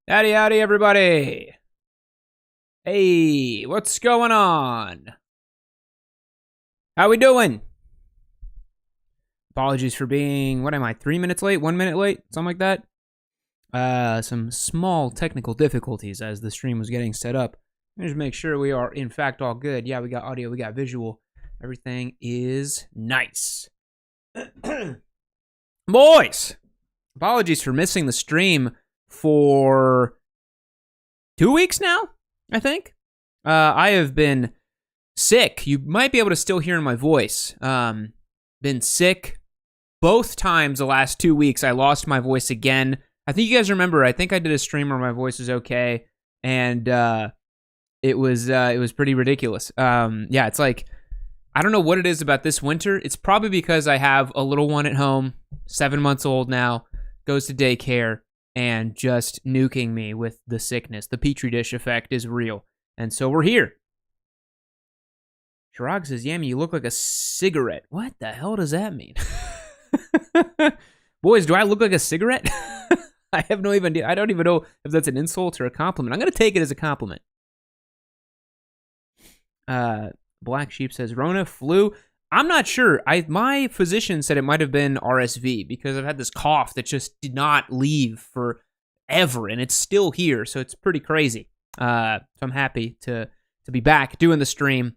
Howdy, howdy, everybody. Hey, what's going on? How we doing? Apologies for being, 3 minutes late, 1 minute late, something like that. Some small technical difficulties as the stream was getting set up. Let me just make sure we are, in fact, all good. Yeah, we got audio, we got visual. Everything is nice. Boys, apologies for missing the stream for 2 weeks now, I think. I have been sick. You might be able to still hear in my voice. Been sick both times the last 2 weeks. I lost my voice again. I think you guys remember, I think I did a stream where my voice was okay, and it was pretty ridiculous. Yeah, it's like, I don't know what it is about this winter. It's probably because I have a little one at home, 7 months old now, goes to daycare, and just nuking me with the sickness. The Petri dish effect is real. And so we're here. Chirag says, Yammie, you look like a cigarette. What the hell does that mean? Boys, do I look like a cigarette? I have no idea. I don't even know if that's an insult or a compliment. I'm going to take it as a compliment. Black Sheep says, Rona, flu. I'm not sure. My physician said it might have been RSV because I've had this cough that just did not leave forever, and it's still here, so it's pretty crazy. So I'm happy to be back doing the stream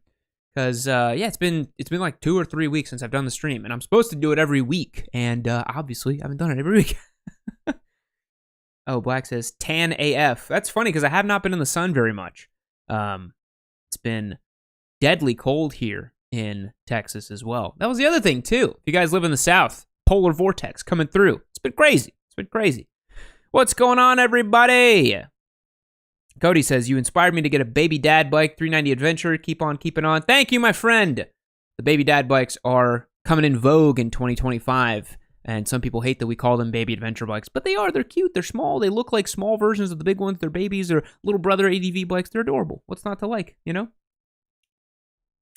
because yeah, it's been like 2 or 3 weeks since I've done the stream, and I'm supposed to do it every week, and obviously I haven't done it every week. Oh, Black says tan AF. That's funny because I have not been in the sun very much. It's been deadly cold here in Texas as well. That was the other thing, too. If you guys live in the South, polar vortex coming through. It's been crazy. It's been crazy. What's going on, everybody? Cody says, you inspired me to get a baby dad bike, 390 Adventure. Keep on keeping on. Thank you, my friend. The baby dad bikes are coming in vogue in 2025, and some people hate that we call them baby adventure bikes, but they are. They're cute. They're small. They look like small versions of the big ones. They're babies or little brother ADV bikes. They're adorable. What's not to like, you know?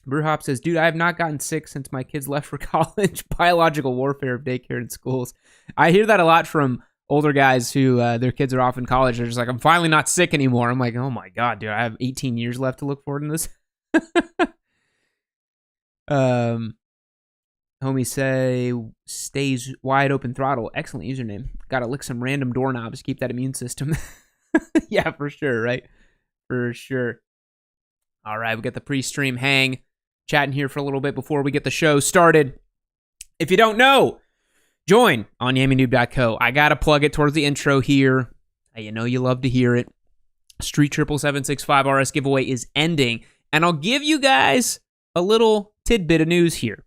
Brewhop says, dude, I have not gotten sick since my kids left for college. Biological warfare of daycare and schools. I hear that a lot from older guys who their kids are off in college. They're just like, I'm finally not sick anymore. I'm like, oh my God, dude, I have 18 years left to look forward to this. Homie say, stays wide open throttle. Excellent username. Gotta lick some random doorknobs. Keep that immune system. Yeah, for sure, right? For sure. All right, we got the pre-stream hang. Chatting here for a little bit before we get the show started. If you don't know, join on YammieNoob.co. I got to plug it towards the intro here. You know you love to hear it. Street 77765 RS giveaway is ending. And I'll give you guys a little tidbit of news here.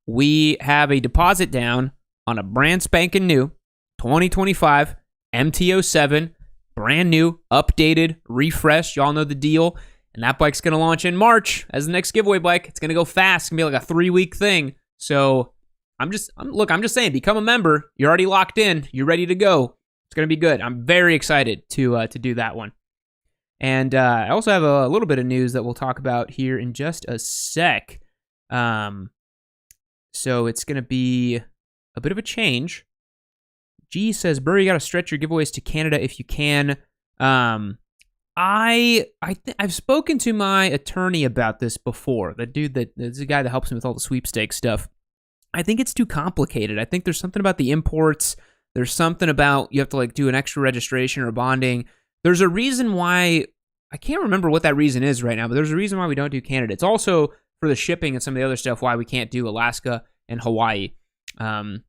We have a deposit down on a brand spanking new 2025 MT-07. Brand new, updated, refreshed. Y'all know the deal. And that bike's going to launch in March as the next giveaway bike. It's going to go fast. It's going to be like a 3-week thing. So I'm just saying, become a member. You're already locked in. You're ready to go. It's going to be good. I'm very excited to do that one. And I also have a little bit of news that we'll talk about here in just a sec. So it's going to be a bit of a change. G says, Burr, you got to stretch your giveaways to Canada if you can. I've spoken to my attorney about this before. The dude there's a guy that helps me with all the sweepstakes stuff. I think it's too complicated. I think there's something about the imports. There's something about you have to like do an extra registration or bonding. There's a reason why, I can't remember what that reason is right now, but there's a reason why we don't do Canada. It's also for the shipping and some of the other stuff why we can't do Alaska and Hawaii. I don't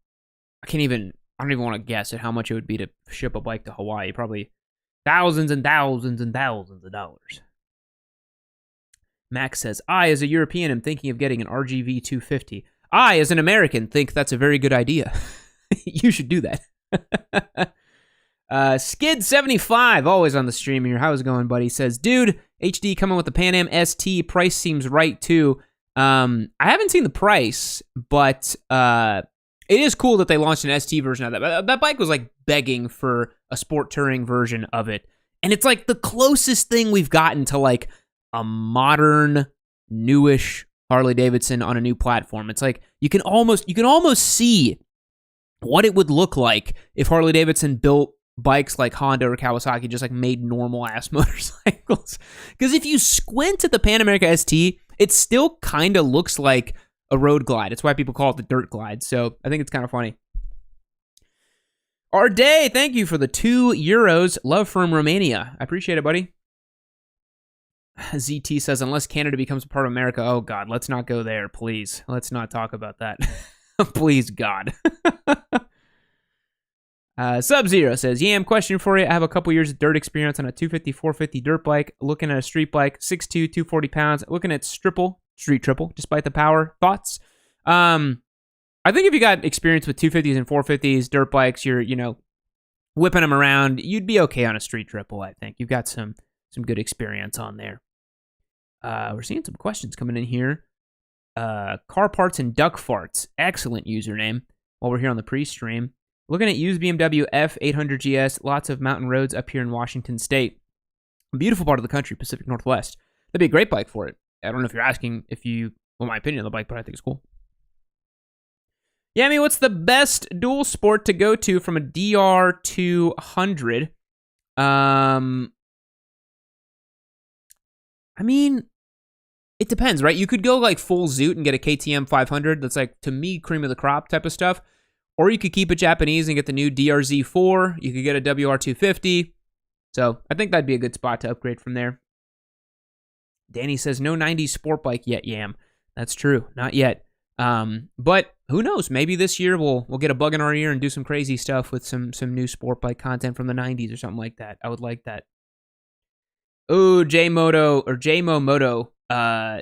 even want to guess at how much it would be to ship a bike to Hawaii. Probably thousands and thousands and thousands of dollars. Max says, I, as a European, am thinking of getting an RGV 250. I, as an American, think that's a very good idea. You should do that. Skid75, always on the stream here. How's it going, buddy? Says, dude, HD coming with the Pan Am ST. Price seems right, too. I haven't seen the price, but it is cool that they launched an ST version of that. That bike was like begging for a sport touring version of it. And it's like the closest thing we've gotten to like a modern, newish Harley Davidson on a new platform. It's like you can almost see what it would look like if Harley Davidson built bikes like Honda or Kawasaki just like made normal ass motorcycles. Because if you squint at the Pan America ST, it still kind of looks like a road glide. It's why people call it the dirt glide. So I think it's kind of funny. Our day, thank you for the €2. Love from Romania. I appreciate it, buddy. ZT says, unless Canada becomes a part of America, oh God, let's not go there, please. Let's not talk about that. Please, God. Sub-Zero says, Yam, question for you. I have a couple years of dirt experience on a 250, 450 dirt bike, looking at a street bike, 6'2", 240 pounds, looking at street triple, despite the power. Thoughts? I think if you got experience with 250s and 450s, dirt bikes, you're, whipping them around, you'd be okay on a street triple, I think. You've got some good experience on there. We're seeing some questions coming in here. Car Parts and Duck Farts. Excellent username while we're here on the pre-stream. Looking at used BMW F800GS. Lots of mountain roads up here in Washington State. A beautiful part of the country, Pacific Northwest. That'd be a great bike for it. I don't know if you're asking my opinion on the bike, but I think it's cool. Yammie, what's the best dual sport to go to from a DR200? I mean, it depends, right? You could go like full Zoot and get a KTM 500. That's like, to me, cream of the crop type of stuff. Or you could keep it Japanese and get the new DRZ4. You could get a WR250. So I think that'd be a good spot to upgrade from there. Danny says, no 90s sport bike yet, Yam. That's true. Not yet. But who knows? Maybe this year we'll get a bug in our ear and do some crazy stuff with some new sport bike content from the 90s or something like that. I would like that. Oh, JMO Moto.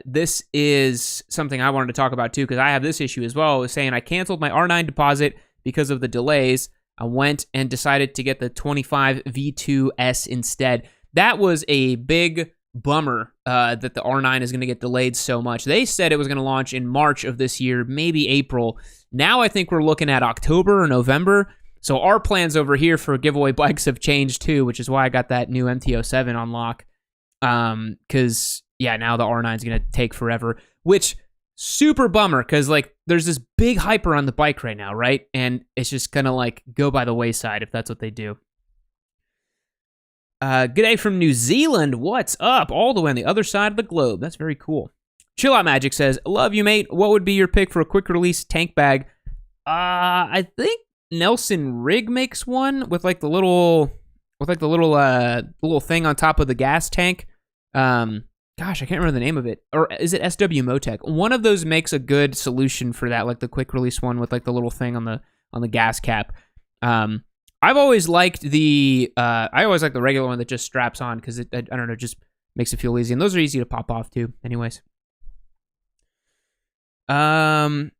This is something I wanted to talk about too, because I have this issue as well. I was saying I canceled my R9 deposit because of the delays. I went and decided to get the 25 V2S instead. That was a big bummer that the R9 is going to get delayed so much. They said it was going to launch in March of this year, maybe April. Now I think we're looking at October or November. So our plans over here for giveaway bikes have changed too, which is why I got that new MT-07 on lock. Because, yeah, now the R9 is going to take forever, which super bummer because, like, there's this big hyper on the bike right now, right? And it's just going to, like, go by the wayside if that's what they do. Good day from New Zealand. What's up? All the way on the other side of the globe. That's very cool. Chill Out Magic says, love you, mate. What would be your pick for a quick release tank bag? I think Nelson Rig makes one with like the little thing on top of the gas tank. Gosh, I can't remember the name of it. Or is it SW Motec? One of those makes a good solution for that, like the quick release one with like the little thing on the gas cap. I've always liked the regular one that just straps on because I don't know, just makes it feel easy, and those are easy to pop off too. Anyways, Nobody.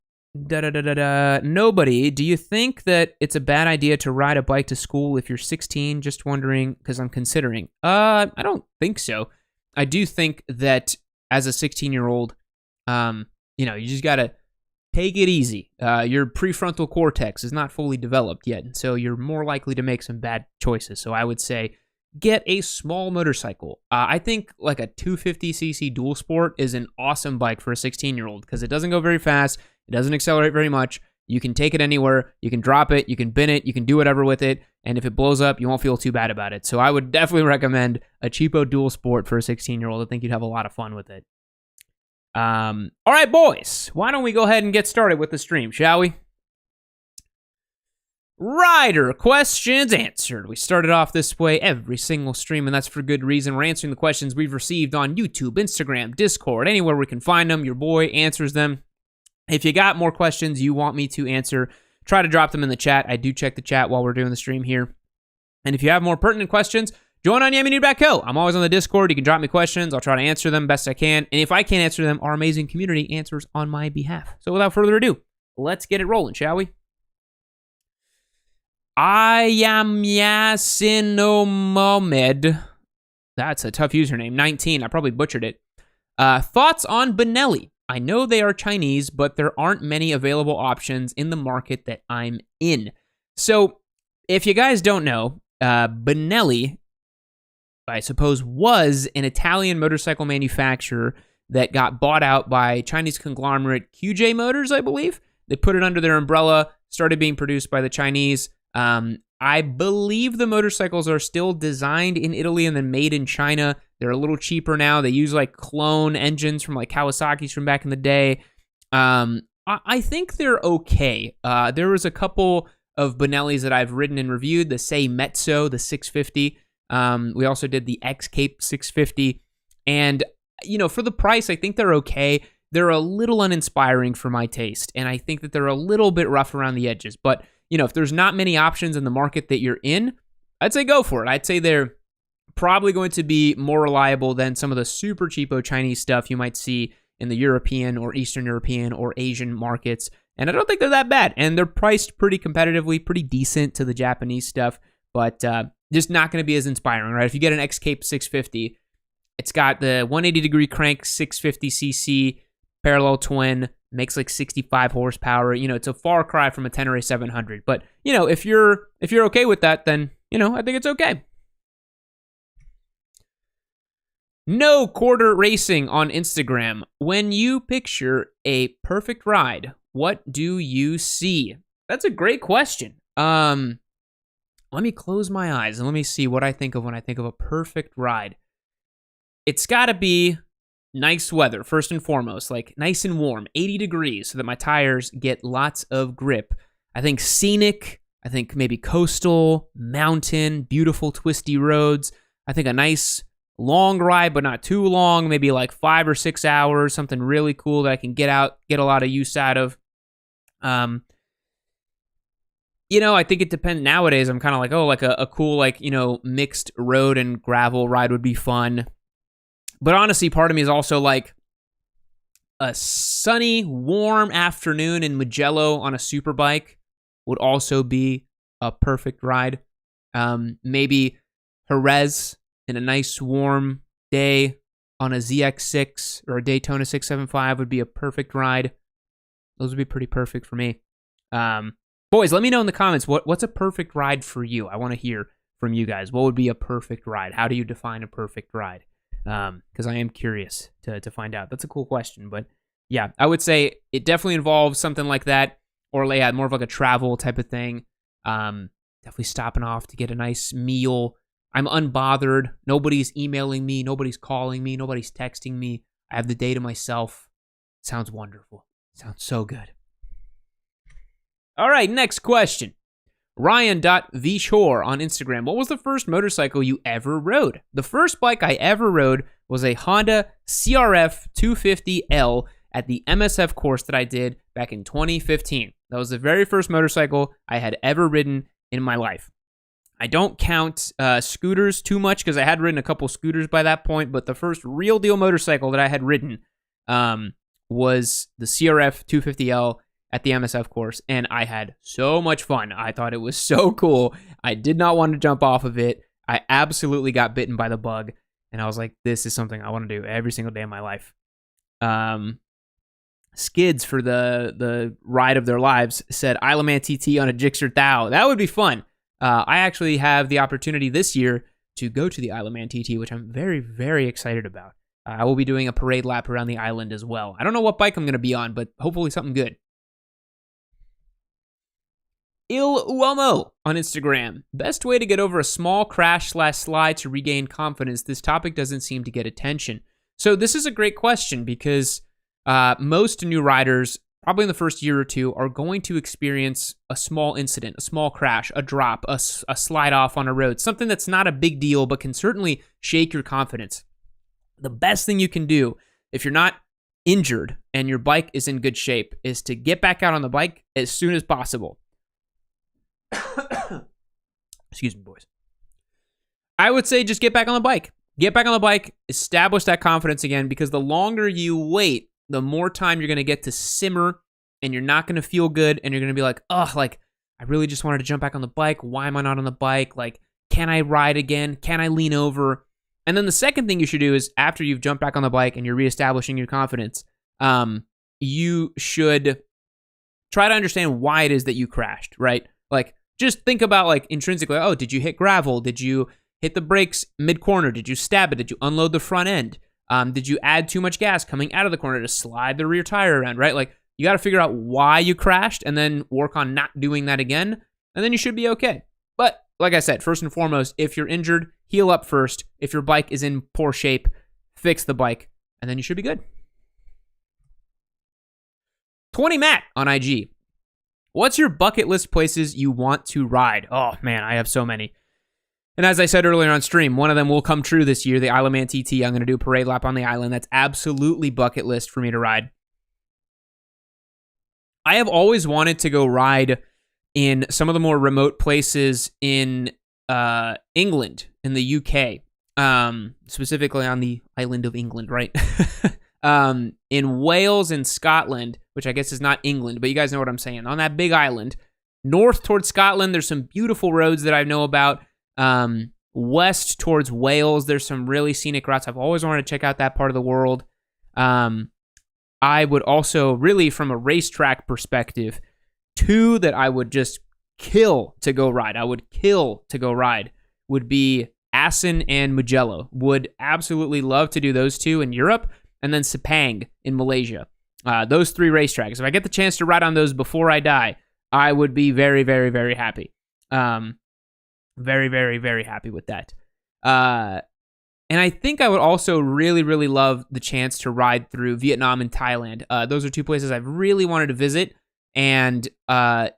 Do you think that it's a bad idea to ride a bike to school if you're 16? Just wondering because I'm considering. I don't think so. I do think that as a 16-year-old, you just gotta take it easy. Your prefrontal cortex is not fully developed yet, and so you're more likely to make some bad choices. So I would say get a small motorcycle. I think like a 250cc dual sport is an awesome bike for a 16-year-old because it doesn't go very fast. It doesn't accelerate very much. You can take it anywhere. You can drop it. You can bin it. You can do whatever with it. And if it blows up, you won't feel too bad about it. So I would definitely recommend a cheapo dual sport for a 16-year-old. I think you'd have a lot of fun with it. All right, boys. Why don't we go ahead and get started with the stream, shall we? Rider questions answered. We started off this way every single stream, and that's for good reason. We're answering the questions we've received on YouTube, Instagram, Discord, anywhere we can find them. Your boy answers them. If you got more questions you want me to answer, try to drop them in the chat. I do check the chat while we're doing the stream here. And if you have more pertinent questions, join on YammieNoob.co. I'm always on the Discord. You can drop me questions. I'll try to answer them best I can. And if I can't answer them, our amazing community answers on my behalf. So without further ado, let's get it rolling, shall we? I am Yasinomomed. That's a tough username. 19. I probably butchered it. Thoughts on Benelli? I know they are Chinese, but there aren't many available options in the market that I'm in. So, if you guys don't know, Benelli, I suppose, was an Italian motorcycle manufacturer that got bought out by Chinese conglomerate QJ Motors, I believe. They put it under their umbrella, started being produced by the Chinese. I believe the motorcycles are still designed in Italy and then made in China. They're a little cheaper now. They use like clone engines from like Kawasaki's from back in the day. I think they're okay. There was a couple of Benellis that I've ridden and reviewed. The Sei Mezzo, the 650. We also did the X-Cape 650. And, for the price, I think they're okay. They're a little uninspiring for my taste. And I think that they're a little bit rough around the edges. But, if there's not many options in the market that you're in, I'd say go for it. I'd say they're probably going to be more reliable than some of the super cheapo Chinese stuff you might see in the European or Eastern European or Asian markets. And I don't think they're that bad. And they're priced pretty competitively, pretty decent to the Japanese stuff, but just not going to be as inspiring, right? If you get an X-Cape 650, it's got the 180-degree crank 650cc parallel twin, makes like 65 horsepower. It's a far cry from a Tenere 700. But, if you're okay with that, then, I think it's okay. No Quarter Racing on Instagram. When you picture a perfect ride, what do you see? That's a great question. Let me close my eyes and let me see what I think of when I think of a perfect ride. It's got to be nice weather, first and foremost, like nice and warm, 80 degrees, so that my tires get lots of grip. I think scenic, I think maybe coastal, mountain, beautiful twisty roads. I think a nice long ride, but not too long, maybe like 5 or 6 hours, something really cool that I can get out, get a lot of use out of. I think it depends. Nowadays, I'm kind of like, like a cool, like, mixed road and gravel ride would be fun. But honestly, part of me is also like a sunny, warm afternoon in Mugello on a super bike would also be a perfect ride. Maybe Jerez in a nice warm day on a ZX6 or a Daytona 675 would be a perfect ride. Those would be pretty perfect for me. Boys, let me know in the comments, what's a perfect ride for you? I want to hear from you guys. What would be a perfect ride? How do you define a perfect ride? Because I am curious to find out. That's a cool question. But yeah, I would say it definitely involves something like that, or more of like a travel type of thing. Definitely stopping off to get a nice meal. I'm unbothered. Nobody's emailing me. Nobody's calling me. Nobody's texting me. I have the day to myself. Sounds wonderful. Sounds so good. All right, next question. Ryan.vshore on Instagram. What was the first motorcycle you ever rode? The first bike I ever rode was a Honda CRF 250L at the MSF course that I did back in 2015. That was the very first motorcycle I had ever ridden in my life. I don't count scooters too much because I had ridden a couple scooters by that point, but the first real deal motorcycle that I had ridden was the CRF 250L at the MSF course, and I had so much fun. I thought it was so cool. I did not want to jump off of it. I absolutely got bitten by the bug, and I was like, this is something I want to do every single day of my life. Skids for the ride of their lives said Isle of Man TT on a Gixxer Thou. That would be fun. I actually have the opportunity this year to go to the Isle of Man TT, which I'm very, very excited about. I will be doing a parade lap around the island as well. I don't know what bike I'm going to be on, but hopefully something good. Il Uomo on Instagram. Best way to get over a small crash/slide to regain confidence. This topic doesn't seem to get attention. So this is a great question because most new riders, probably in the first year or two, are going to experience a small incident, a small crash, a drop, a slide off on a road, something that's not a big deal but can certainly shake your confidence. The best thing you can do if you're not injured and your bike is in good shape is to get back out on the bike as soon as possible. Excuse me, boys. I would say just get back on the bike. Get back on the bike, establish that confidence again, because the longer you wait, the more time you're going to get to simmer, and you're not going to feel good, and you're going to be like, I really just wanted to jump back on the bike. Why am I not on the bike? Like, can I ride again? Can I lean over? And then the second thing you should do is after you've jumped back on the bike and you're reestablishing your confidence, you should try to understand why it is that you crashed, right? Like, just think about, like, intrinsically, did you hit gravel? Did you hit the brakes mid-corner? Did you stab it? Did you unload the front end? Did you add too much gas coming out of the corner to slide the rear tire around, right? Like, you got to figure out why you crashed and then work on not doing that again, and then you should be okay. But like I said, first and foremost, if you're injured, heal up first. If your bike is in poor shape, fix the bike, and then you should be good. 20 Matt on IG. What's your bucket list places you want to ride? Oh, man, I have so many. And as I said earlier on stream, one of them will come true this year, the Isle of Man TT. I'm going to do a parade lap on the island. That's absolutely bucket list for me to ride. I have always wanted to go ride in some of the more remote places in England, in the UK, specifically on the island of England, right? In Wales and Scotland, which I guess is not England, but you guys know what I'm saying. On that big island, north towards Scotland, there's some beautiful roads that I know about. West towards Wales, there's some really scenic routes. I've always wanted to check out that part of the world. I would also, really from a racetrack perspective, two that I would just kill to go ride. I would kill to go ride would be Assen and Mugello. Would absolutely love to do those two in Europe, and then Sepang in Malaysia. Those three racetracks. If I get the chance to ride on those before I die, I would be very, very, very happy. Very, very, very happy with that. And I think I would also really, really love the chance to ride through Vietnam and Thailand. Those are two places I've really wanted to visit, and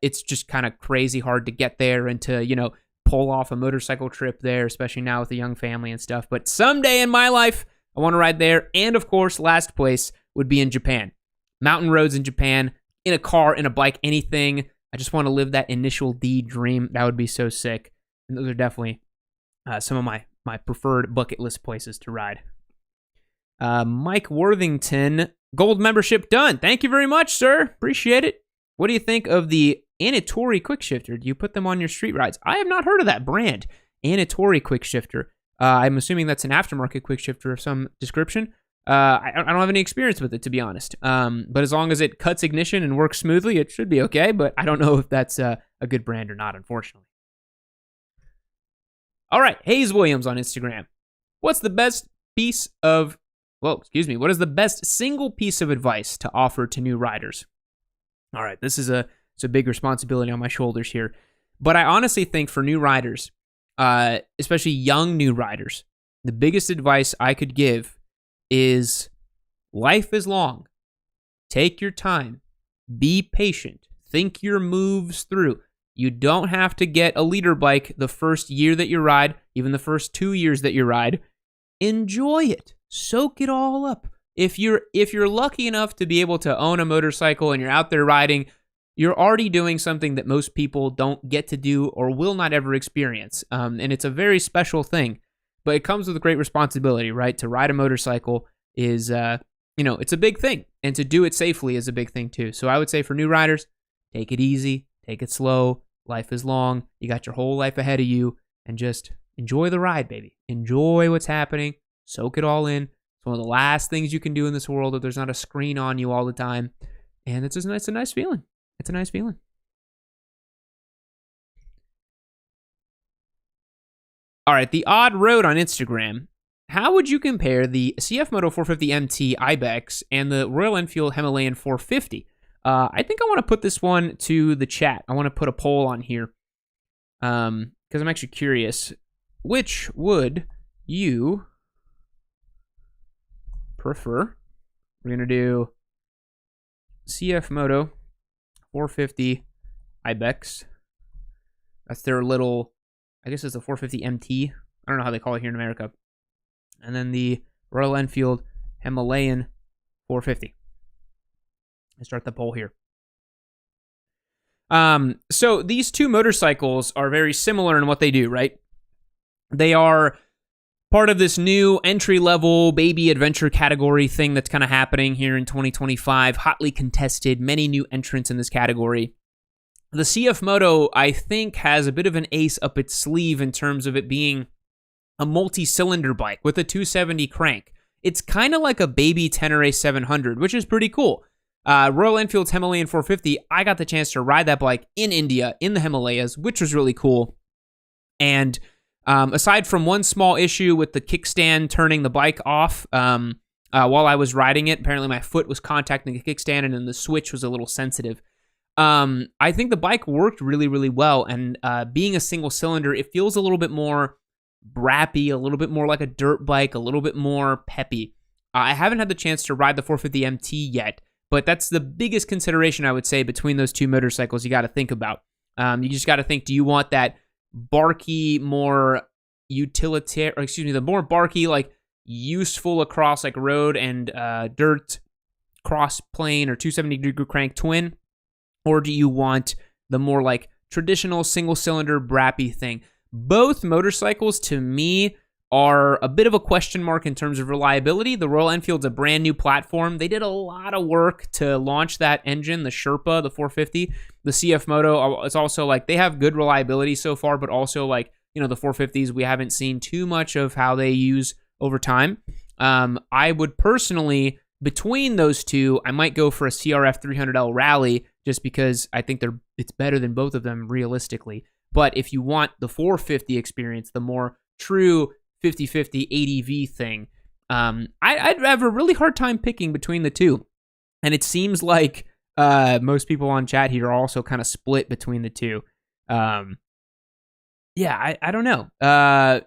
it's just kind of crazy hard to get there and to, pull off a motorcycle trip there, especially now with a young family and stuff. But someday in my life, I want to ride there. And of course, last place would be in Japan. Mountain roads in Japan, in a car, in a bike, anything. I just want to live that initial D dream. That would be so sick. And those are definitely some of my preferred bucket list places to ride. Mike Worthington, gold membership done. Thank you very much, sir. Appreciate it. What do you think of the Anatori quick shifter? Do you put them on your street rides? I have not heard of that brand, Anatori quick shifter. I'm assuming that's an aftermarket quick shifter of some description. I don't have any experience with it, to be honest. But as long as it cuts ignition and works smoothly, it should be okay. But I don't know if that's a good brand or not, unfortunately. All right, Hayes Williams on Instagram. What is the best single piece of advice to offer to new riders? All right, this is a big responsibility on my shoulders here. But I honestly think for new riders, especially young new riders, the biggest advice I could give is life is long. Take your time. Be patient. Think your moves through. You don't have to get a leader bike the first year that you ride, even the first 2 years that you ride. Enjoy it. Soak it all up. If you're lucky enough to be able to own a motorcycle and you're out there riding, you're already doing something that most people don't get to do or will not ever experience. And it's a very special thing, but it comes with a great responsibility, right? To ride a motorcycle is, it's a big thing, and to do it safely is a big thing too. So I would say for new riders, take it easy, take it slow. Life is long. You got your whole life ahead of you, and just enjoy the ride, baby. Enjoy what's happening. Soak it all in. It's one of the last things you can do in this world if there's not a screen on you all the time. And it's a nice feeling. It's a nice feeling. All right, the Odd Road on Instagram. How would you compare the CF Moto 450 MT Ibex and the Royal Enfield Himalayan 450? I think I want to put this one to the chat. I want to put a poll on here because I'm actually curious. Which would you prefer? We're going to do CF Moto 450 Ibex. That's their little, I guess it's a 450 MT. I don't know how they call it here in America. And then the Royal Enfield Himalayan 450. Let's start the poll here. So these two motorcycles are very similar in what they do, right? They are part of this new entry-level baby adventure category thing that's kind of happening here in 2025. Hotly contested, many new entrants in this category. The CF Moto, I think, has a bit of an ace up its sleeve in terms of it being a multi-cylinder bike with a 270 crank. It's kind of like a baby Tenere 700, which is pretty cool. Royal Enfield's Himalayan 450, I got the chance to ride that bike in India, in the Himalayas, which was really cool. And aside from one small issue with the kickstand turning the bike off while I was riding it, apparently my foot was contacting the kickstand and then the switch was a little sensitive. I think the bike worked really, really well. And being a single cylinder, it feels a little bit more brappy, a little bit more like a dirt bike, a little bit more peppy. I haven't had the chance to ride the 450 MT yet, but that's the biggest consideration, I would say, between those two motorcycles you got to think about. You just got to think, do you want that barky, more utilitarian, or excuse me, the more barky, like useful across like road and dirt cross plane or 270-degree crank twin? Or do you want the more like traditional single cylinder brappy thing? Both motorcycles, to me, are a bit of a question mark in terms of reliability. The Royal Enfield's a brand new platform. They did a lot of work to launch that engine, the Sherpa, the 450. The CF Moto, it's also like they have good reliability so far, but also like, you know, the 450s, we haven't seen too much of how they use over time. I would personally, between those two, I might go for a CRF 300L Rally just because I think it's better than both of them realistically. But if you want the 450 experience, the more true 50-50 ADV thing, I'd have a really hard time picking between the two. And it seems like most people on chat here are also kind of split between the two. Yeah, I don't know. I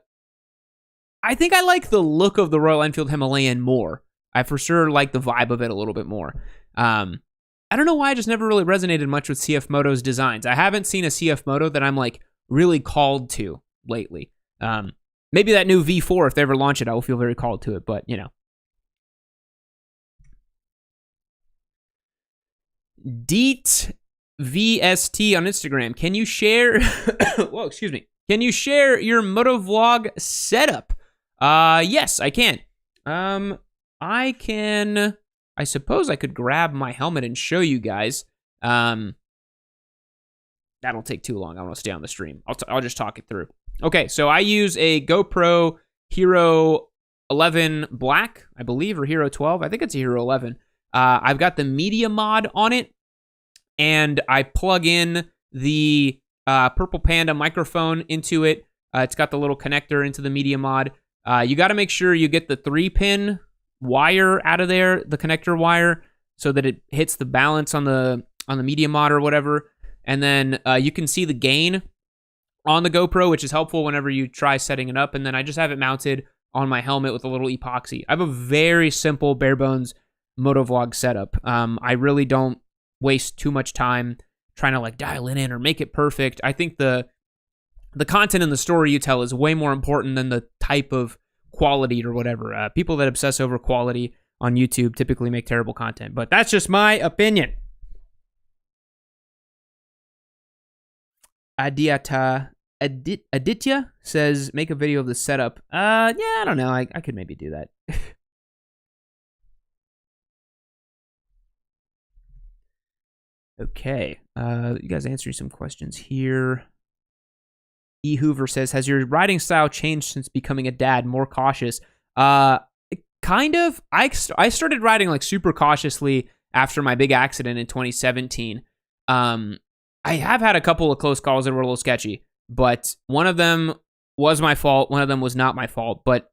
think I like the look of the Royal Enfield Himalayan more. I for sure like the vibe of it a little bit more. I don't know why I just never really resonated much with CF Moto's designs. I haven't seen a CF Moto that I'm like really called to lately. Maybe that new V4, if they ever launch it, I will feel very called to it, but you know. Deet VST on Instagram. Can you share whoa, excuse me. Can you share your motovlog setup? Yes, I can. I suppose I could grab my helmet and show you guys. That'll take too long. I want to stay on the stream. I'll just talk it through. Okay, so I use a GoPro Hero 11 Black, I believe, or Hero 12. I think it's a Hero 11. I've got the media mod on it, and I plug in the Purple Panda microphone into it. It's got the little connector into the media mod. You got to make sure you get the 3-pin wire out of there, the connector wire, so that it hits the balance on the media mod or whatever. And then you can see the gain on the GoPro, which is helpful whenever you try setting it up. And then I just have it mounted on my helmet with a little epoxy. I have a very simple, bare bones motovlog setup. I really don't waste too much time trying to like dial it in or make it perfect. I think the content and the story you tell is way more important than the type of quality or whatever. People that obsess over quality on YouTube typically make terrible content, but that's just my opinion. Aditya says, make a video of the setup. Yeah, I don't know. I could maybe do that. Okay. You guys answering some questions here. E. Hoover says, has your riding style changed since becoming a dad? More cautious? Kind of. I started riding like super cautiously after my big accident in 2017. I have had a couple of close calls that were a little sketchy, but one of them was my fault. One of them was not my fault, but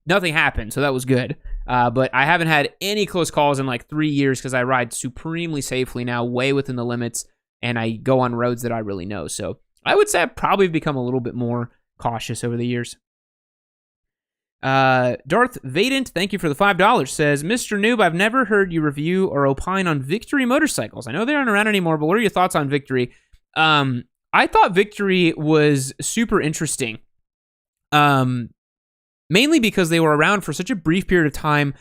nothing happened, so that was good. But I haven't had any close calls in like 3 years because I ride supremely safely now, way within the limits, and I go on roads that I really know. So I would say I've probably become a little bit more cautious over the years. Darth Vadent, thank you for the $5, says, Mr. Noob, I've never heard you review or opine on Victory motorcycles. I know they aren't around anymore, but what are your thoughts on Victory? I thought Victory was super interesting, mainly because they were around for such a brief period of time.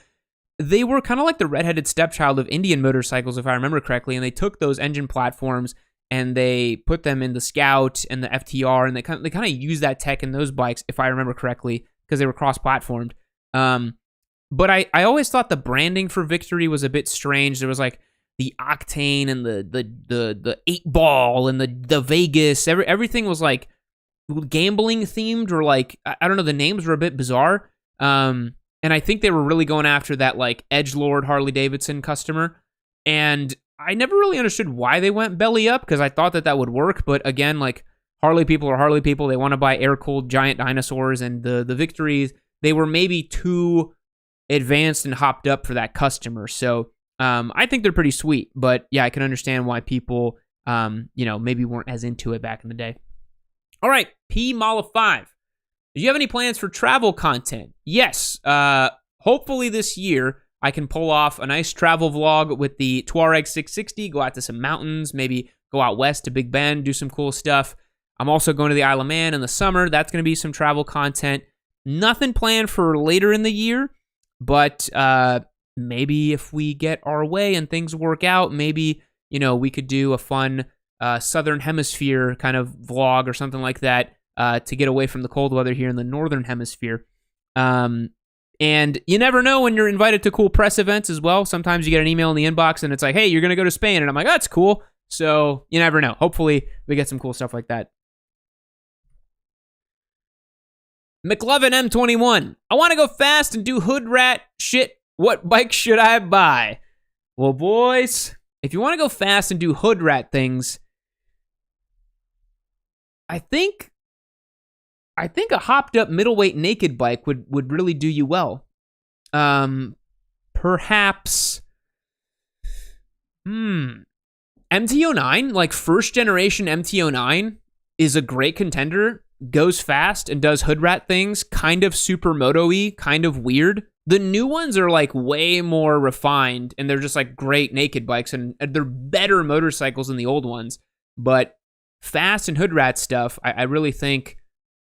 They were kind of like the redheaded stepchild of Indian motorcycles, if I remember correctly, and they took those engine platforms and they put them in the Scout and the FTR, and they kind of used that tech in those bikes, if I remember correctly, because they were cross-platformed. But I always thought the branding for Victory was a bit strange. There was like the Octane and the 8-ball and the Vegas. Everything was like gambling themed, or like, I don't know, the names were a bit bizarre. And I think they were really going after that like edgelord Harley Davidson customer. And I never really understood why they went belly up, because I thought that would work. But again, like, Harley people are Harley people. They want to buy air-cooled giant dinosaurs, and the Victories, they were maybe too advanced and hopped up for that customer. So I think they're pretty sweet, but yeah, I can understand why people, maybe weren't as into it back in the day. All right, P Mala 5. Do you have any plans for travel content? Yes. Hopefully this year I can pull off a nice travel vlog with the Tuareg 660, go out to some mountains, maybe go out west to Big Bend, do some cool stuff. I'm also going to the Isle of Man in the summer. That's going to be some travel content. Nothing planned for later in the year, but maybe if we get our way and things work out, maybe, we could do a fun Southern Hemisphere kind of vlog or something like that to get away from the cold weather here in the Northern Hemisphere. And you never know when you're invited to cool press events as well. Sometimes you get an email in the inbox and it's like, hey, you're going to go to Spain. And I'm like, oh, that's cool. So you never know. Hopefully we get some cool stuff like that. McLovin M21. I want to go fast and do hood rat shit. What bike should I buy? Well, boys, if you want to go fast and do hood rat things, I think a hopped up middleweight naked bike would really do you well. Perhaps MT09, like first generation MT09 is a great contender, goes fast and does hood rat things, kind of supermoto-y, kind of weird. The new ones are like way more refined and they're just like great naked bikes and they're better motorcycles than the old ones. But fast and hood rat stuff, I really think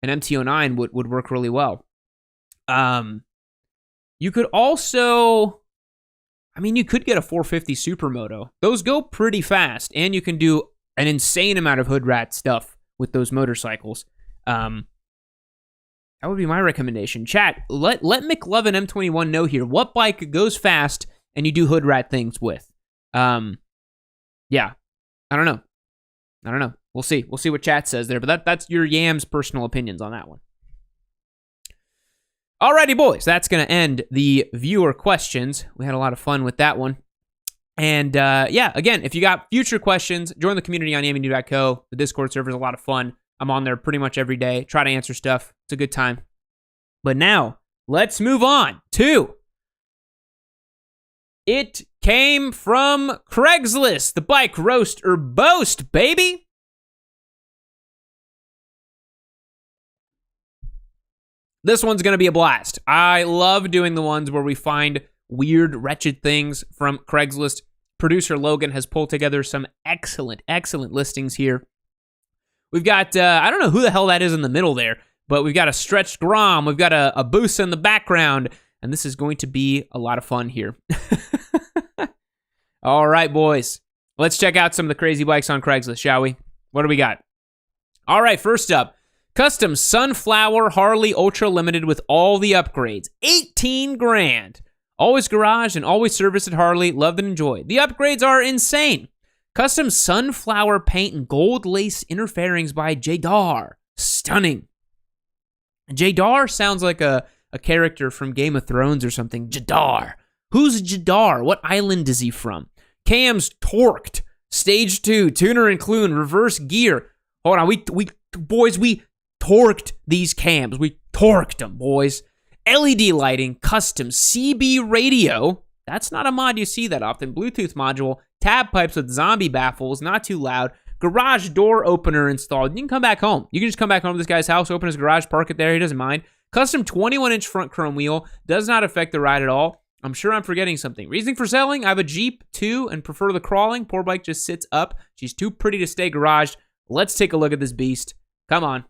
an MT09 would work really well. You could also, you could get a 450 Supermoto. Those go pretty fast, and you can do an insane amount of hood rat stuff with those motorcycles. That would be my recommendation. Chat, let McLovin M21 know here what bike goes fast and you do hood rat things with. Yeah, I don't know. We'll see. We'll see what chat says there, but that's your Yam's personal opinions on that one. Alrighty, boys, that's going to end the viewer questions. We had a lot of fun with that one. And again, if you got future questions, join the community on yammie.co. The Discord server is a lot of fun. I'm on there pretty much every day. Try to answer stuff. It's a good time. But now, let's move on to It Came From Craigslist, the bike roast or boast, baby. This one's going to be a blast. I love doing the ones where we find weird, wretched things from Craigslist. Producer Logan has pulled together some excellent listings here. We've got, I don't know who the hell that is in the middle there, but we've got a stretched Grom, we've got a Boost in the background, and this is going to be a lot of fun here. All right, boys. Let's check out some of the crazy bikes on Craigslist, shall we? What do we got? All right, first up, custom Sunflower Harley Ultra Limited with all the upgrades. 18 grand. Always garaged and always serviced at Harley. Loved and enjoyed. The upgrades are insane. Custom sunflower paint and gold lace inner fairings by Jadar. Stunning. Jadar sounds like a character from Game of Thrones or something. Jadar. Who's Jadar? What island is he from? Cams torqued. Stage 2. Tuner and Clune. Reverse gear. Hold on. We torqued these cams. We torqued them, boys. LED lighting. Custom CB radio. That's not a mod you see that often. Bluetooth module. Tab pipes with zombie baffles. Not too loud. Garage door opener installed. You can come back home. You can just come back home to this guy's house, open his garage, park it there. He doesn't mind. Custom 21-inch front chrome wheel. Does not affect the ride at all. I'm sure I'm forgetting something. Reasoning for selling. I have a Jeep too and prefer the crawling. Poor bike just sits up. She's too pretty to stay garaged. Let's take a look at this beast. Come on.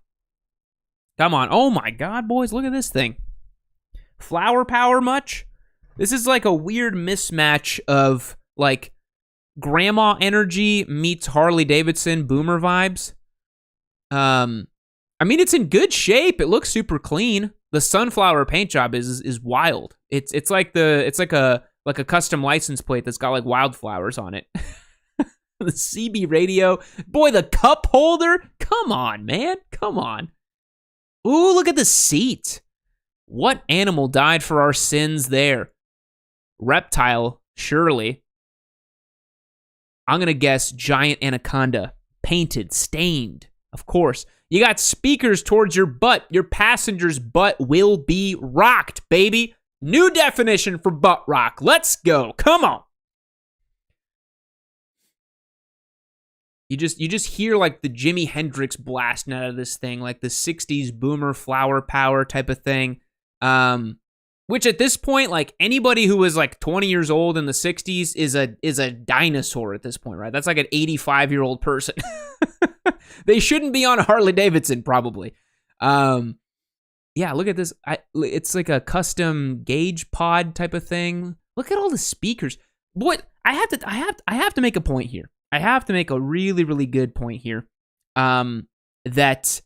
Come on. Oh my God, boys. Look at this thing. Flower power much? This is like a weird mismatch of like grandma energy meets Harley Davidson boomer vibes. It's in good shape. It looks super clean. The sunflower paint job is wild. It's like a custom license plate that's got like wildflowers on it. The CB radio. Boy, the cup holder. Come on, man. Come on. Ooh, look at the seat. What animal died for our sins there? Reptile, surely. I'm going to guess giant anaconda. Painted, stained, of course. You got speakers towards your butt. Your passenger's butt will be rocked, baby. New definition for butt rock. Let's go. Come on. You just hear like the Jimi Hendrix blasting out of this thing, like the 60s boomer flower power type of thing. Which at this point, like anybody who was like 20 years old in the 60s is a dinosaur at this point, right? That's like an 85-year-old person. They shouldn't be on a Harley Davidson, probably. Yeah, look at this. It's like a custom gauge pod type of thing. Look at all the speakers. Boy, I have to make a point here. I have to make a really, really good point here. That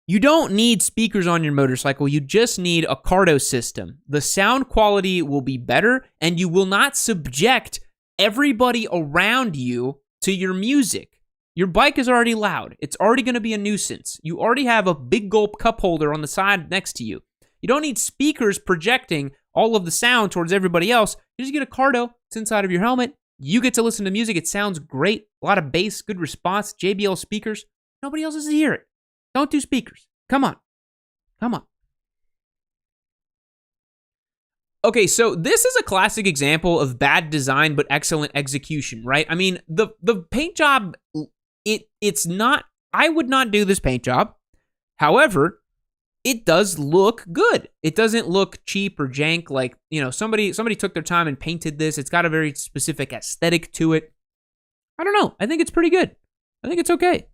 you don't need speakers on your motorcycle. You just need a Cardo system. The sound quality will be better, and you will not subject everybody around you to your music. Your bike is already loud. It's already going to be a nuisance. You already have a big gulp cup holder on the side next to you. You don't need speakers projecting all of the sound towards everybody else. You just get a Cardo. It's inside of your helmet. You get to listen to music. It sounds great. A lot of bass, good response, JBL speakers. Nobody else has to hear it. Don't do speakers. Come on. Come on. Okay, so this is a classic example of bad design but excellent execution, right? I mean, the paint job, it's not, I would not do this paint job. However, it does look good. It doesn't look cheap or jank like, you know, somebody took their time and painted this. It's got a very specific aesthetic to it. I don't know. I think it's pretty good. I think it's okay.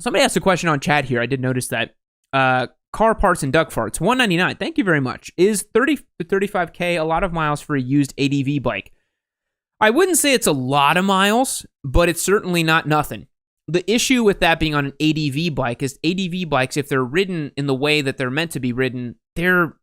Somebody asked a question on chat here. I did notice that. Car parts and duck farts, $199. Thank you very much. Is 30 to 35K a lot of miles for a used ADV bike? I wouldn't say it's a lot of miles, but it's certainly not nothing. The issue with that being on an ADV bike is ADV bikes, if they're ridden in the way that they're meant to be ridden, they're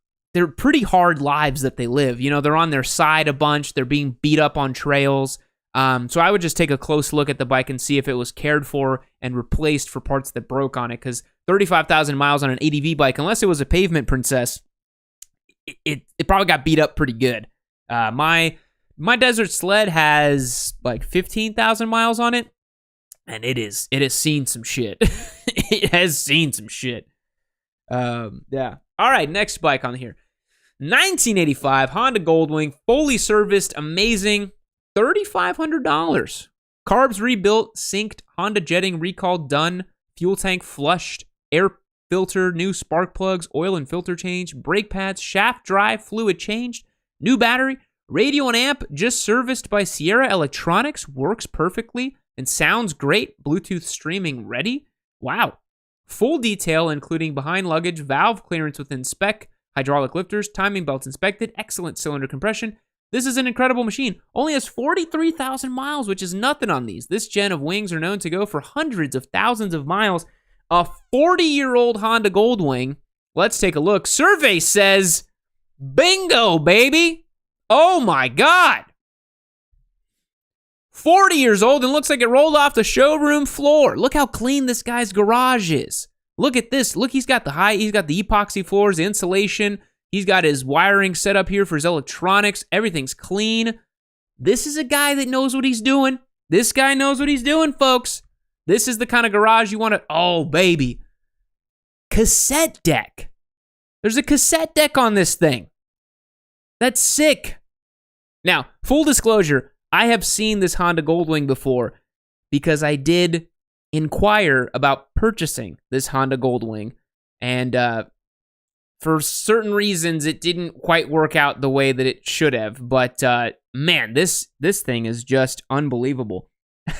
pretty hard lives that they live. You know, they're on their side a bunch. They're being beat up on trails. So I would just take a close look at the bike and see if it was cared for and replaced for parts that broke on it. Because 35,000 miles on an ADV bike, unless it was a pavement princess, it probably got beat up pretty good. My desert sled has like 15,000 miles on it, and it has seen some shit. It has seen some shit. Yeah. All right, next bike on here. 1985 Honda Goldwing, fully serviced, amazing. $3,500. Carbs rebuilt, synced, Honda jetting recall done, fuel tank flushed, air filter, new spark plugs, oil and filter change, brake pads, shaft drive, fluid changed, new battery, radio and amp just serviced by Sierra Electronics, works perfectly and sounds great, Bluetooth streaming ready. Wow. Full detail including behind luggage, valve clearance within spec, hydraulic lifters, timing belts inspected, excellent cylinder compression. This is an incredible machine. Only has 43,000 miles, which is nothing on these. This gen of wings are known to go for hundreds of thousands of miles. A 40-year-old Honda Goldwing. Let's take a look. Survey says, bingo, baby. Oh, my God. 40 years old and looks like it rolled off the showroom floor. Look how clean this guy's garage is. Look at this. Look, he's got the epoxy floors, the insulation. He's got his wiring set up here for his electronics. Everything's clean. This is a guy that knows what he's doing. This guy knows what he's doing, folks. This is the kind of garage you want to... Oh, baby. Cassette deck. There's a cassette deck on this thing. That's sick. Now, full disclosure, I have seen this Honda Goldwing before because I did inquire about purchasing this Honda Goldwing. And, for certain reasons, it didn't quite work out the way that it should have. But, man, this thing is just unbelievable.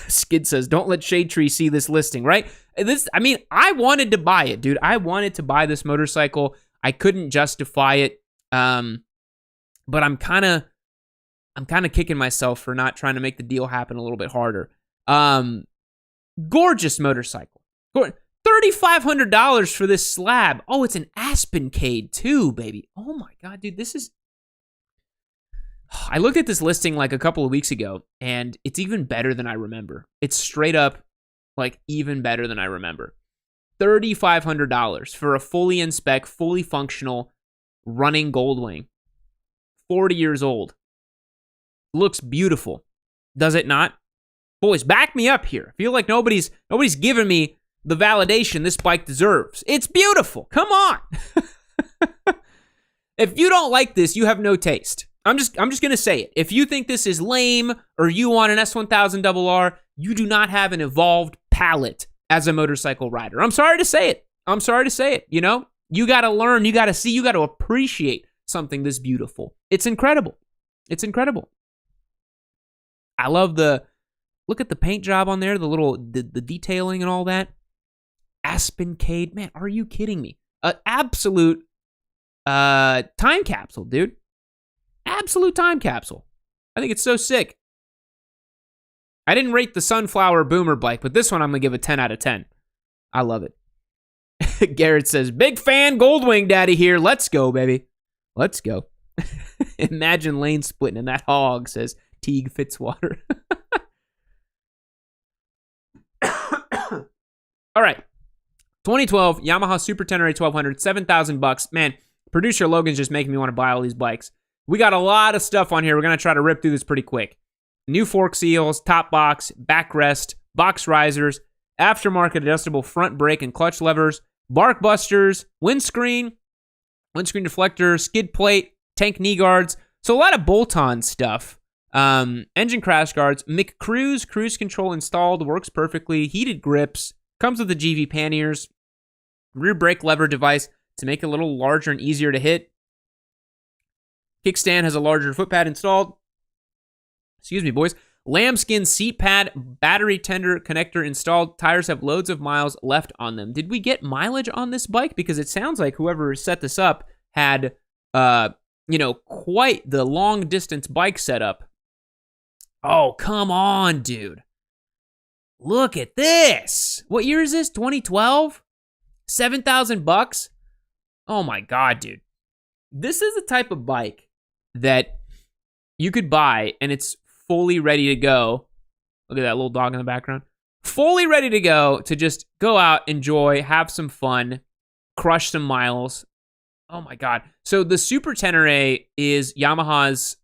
Skid says, don't let Shade Tree see this listing, right? I wanted to buy it, dude. I wanted to buy this motorcycle. I couldn't justify it. But I'm kind of kicking myself for not trying to make the deal happen a little bit harder. Gorgeous motorcycle. $3,500 for this slab. Oh, it's an Aspencade too, baby. Oh my God, dude, this is... I looked at this listing like a couple of weeks ago, and it's even better than I remember. It's straight up, like, even better than I remember. $3,500 for a fully in spec, fully functional, running Goldwing. 40 years old. Looks beautiful. Does it not? Boys, back me up here. I feel like nobody's giving me the validation this bike deserves. It's beautiful. Come on. If you don't like this, you have no taste. I'm just gonna say it. If you think this is lame or you want an S1000RR, you do not have an evolved palate as a motorcycle rider. I'm sorry to say it. You know, you gotta learn, you gotta see, you gotta appreciate something this beautiful. It's incredible. I love look at the paint job on there, the detailing and all that. Aspencade, man, are you kidding me? An absolute time capsule, dude. Absolute time capsule. I think it's so sick. I didn't rate the Sunflower Boomer bike, but this one I'm going to give a 10 out of 10. I love it. Garrett says, big fan, Goldwing Daddy here. Let's go, baby. Let's go. Imagine lane splitting in that hog, says Teague Fitzwater. All right. 2012 Yamaha Super Tenere 1200, $7,000. Man, producer Logan's just making me want to buy all these bikes. We got a lot of stuff on here. We're going to try to rip through this pretty quick. New fork seals, top box, backrest, box risers, aftermarket adjustable front brake and clutch levers, bark busters, windscreen deflector, skid plate, tank knee guards. So a lot of bolt-on stuff. Engine crash guards, McCruise cruise control installed, works perfectly, heated grips, comes with the GV panniers, rear brake lever device to make it a little larger and easier to hit. Kickstand has a larger foot pad installed. Excuse me, boys. Lambskin seat pad, battery tender connector installed. Tires have loads of miles left on them. Did we get mileage on this bike? Because it sounds like whoever set this up had, quite the long distance bike setup. Oh, come on, dude. Look at this. What year is this? 2012? $7,000? Oh my God, dude. This is the type of bike that you could buy and it's fully ready to go. Look at that little dog in the background. Fully ready to go to just go out, enjoy, have some fun, crush some miles. Oh my God. So the Super Tenere is Yamaha's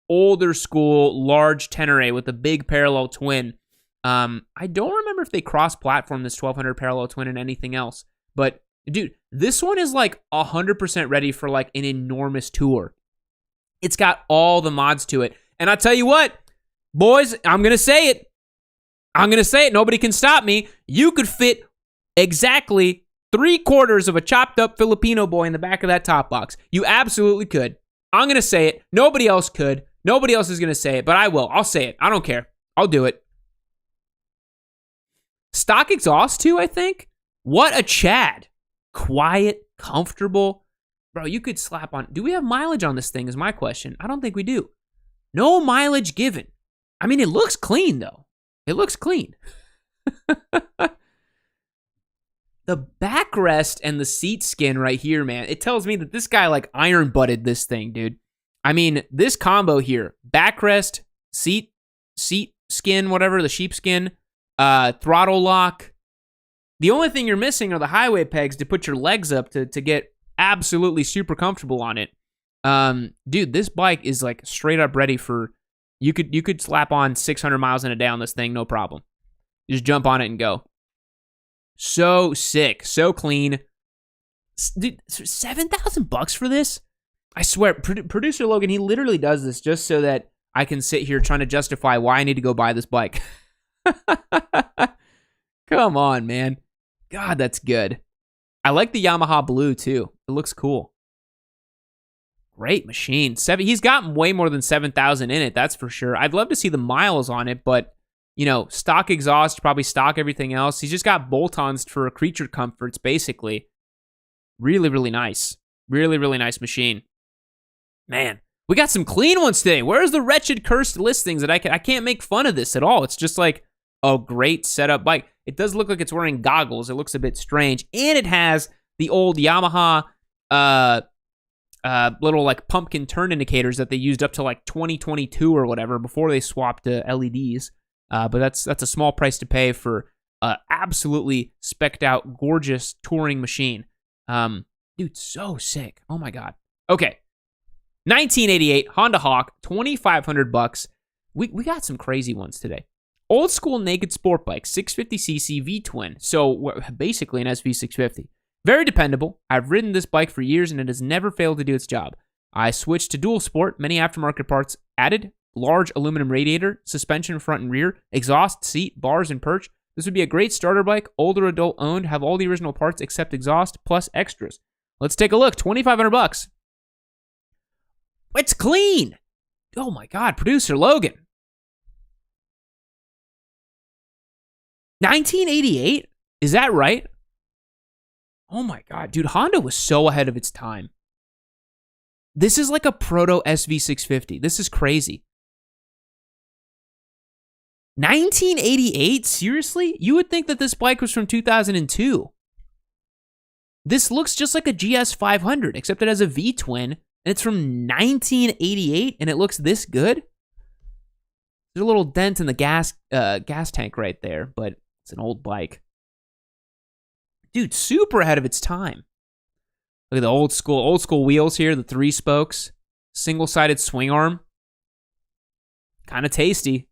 older school, large Tenere with a big parallel twin. I don't remember if they cross-platform this 1200 parallel twin and anything else, but dude, this one is like 100% ready for like an enormous tour. It's got all the mods to it. And I'll tell you what, boys, I'm going to say it. Nobody can stop me. You could fit exactly 3/4 of a chopped up Filipino boy in the back of that top box. You absolutely could. I'm going to say it. Nobody else could. Nobody else is going to say it, but I will. I'll say it. I don't care. I'll do it. Stock exhaust too, I think. What a Chad. Quiet, comfortable. Bro, you could slap on... Do we have mileage on this thing is my question. I don't think we do. No mileage given. I mean, it looks clean, though. It looks clean. The backrest and the seat skin right here, man, it tells me that this guy, like, iron-butted this thing, dude. I mean, this combo here, backrest, seat skin, whatever, the sheepskin, throttle lock. The only thing you're missing are the highway pegs to put your legs up to get absolutely super comfortable on it. Dude, this bike is like straight up ready for, you could slap on 600 miles in a day on this thing, no problem. Just jump on it and go. So sick, so clean. Dude, $7,000 for this? I swear, producer Logan, he literally does this just so that I can sit here trying to justify why I need to go buy this bike. Come on, man. God, that's good. I like the Yamaha blue, too. It looks cool. Great machine. He's got way more than 7,000 in it, that's for sure. I'd love to see the miles on it, but, you know, stock exhaust, probably stock everything else. He's just got bolt-ons for creature comforts, basically. Really, really nice. Really, really nice machine. Man, we got some clean ones today. Where's the wretched cursed listings that I can't make fun of this at all? It's just like a great setup bike. It does look like it's wearing goggles. It looks a bit strange. And it has the old Yamaha little like pumpkin turn indicators that they used up to like 2022 or whatever before they swapped to LEDs. But that's a small price to pay for absolutely specced out, gorgeous touring machine. Dude, so sick. Oh my God. Okay. 1988 Honda Hawk, $2,500. We got some crazy ones today. Old school naked sport bike, 650cc V-twin. So basically an SV650. Very dependable. I've ridden this bike for years and it has never failed to do its job. I switched to dual sport, many aftermarket parts added, large aluminum radiator, suspension front and rear, exhaust, seat, bars, and perch. This would be a great starter bike, older adult owned, have all the original parts except exhaust, plus extras. Let's take a look, $2,500. It's clean. Oh my God, producer Logan. 1988? Is that right? Oh my God, dude, Honda was so ahead of its time. This is like a proto SV650. This is crazy. 1988? Seriously? You would think that this bike was from 2002. This looks just like a GS500, except it has a V-twin, and it's from 1988, and it looks this good? There's a little dent in the gas tank right there, but it's an old bike. Dude, super ahead of its time. Look at the old school wheels here, the 3 spokes, single-sided swing arm. Kind of tasty.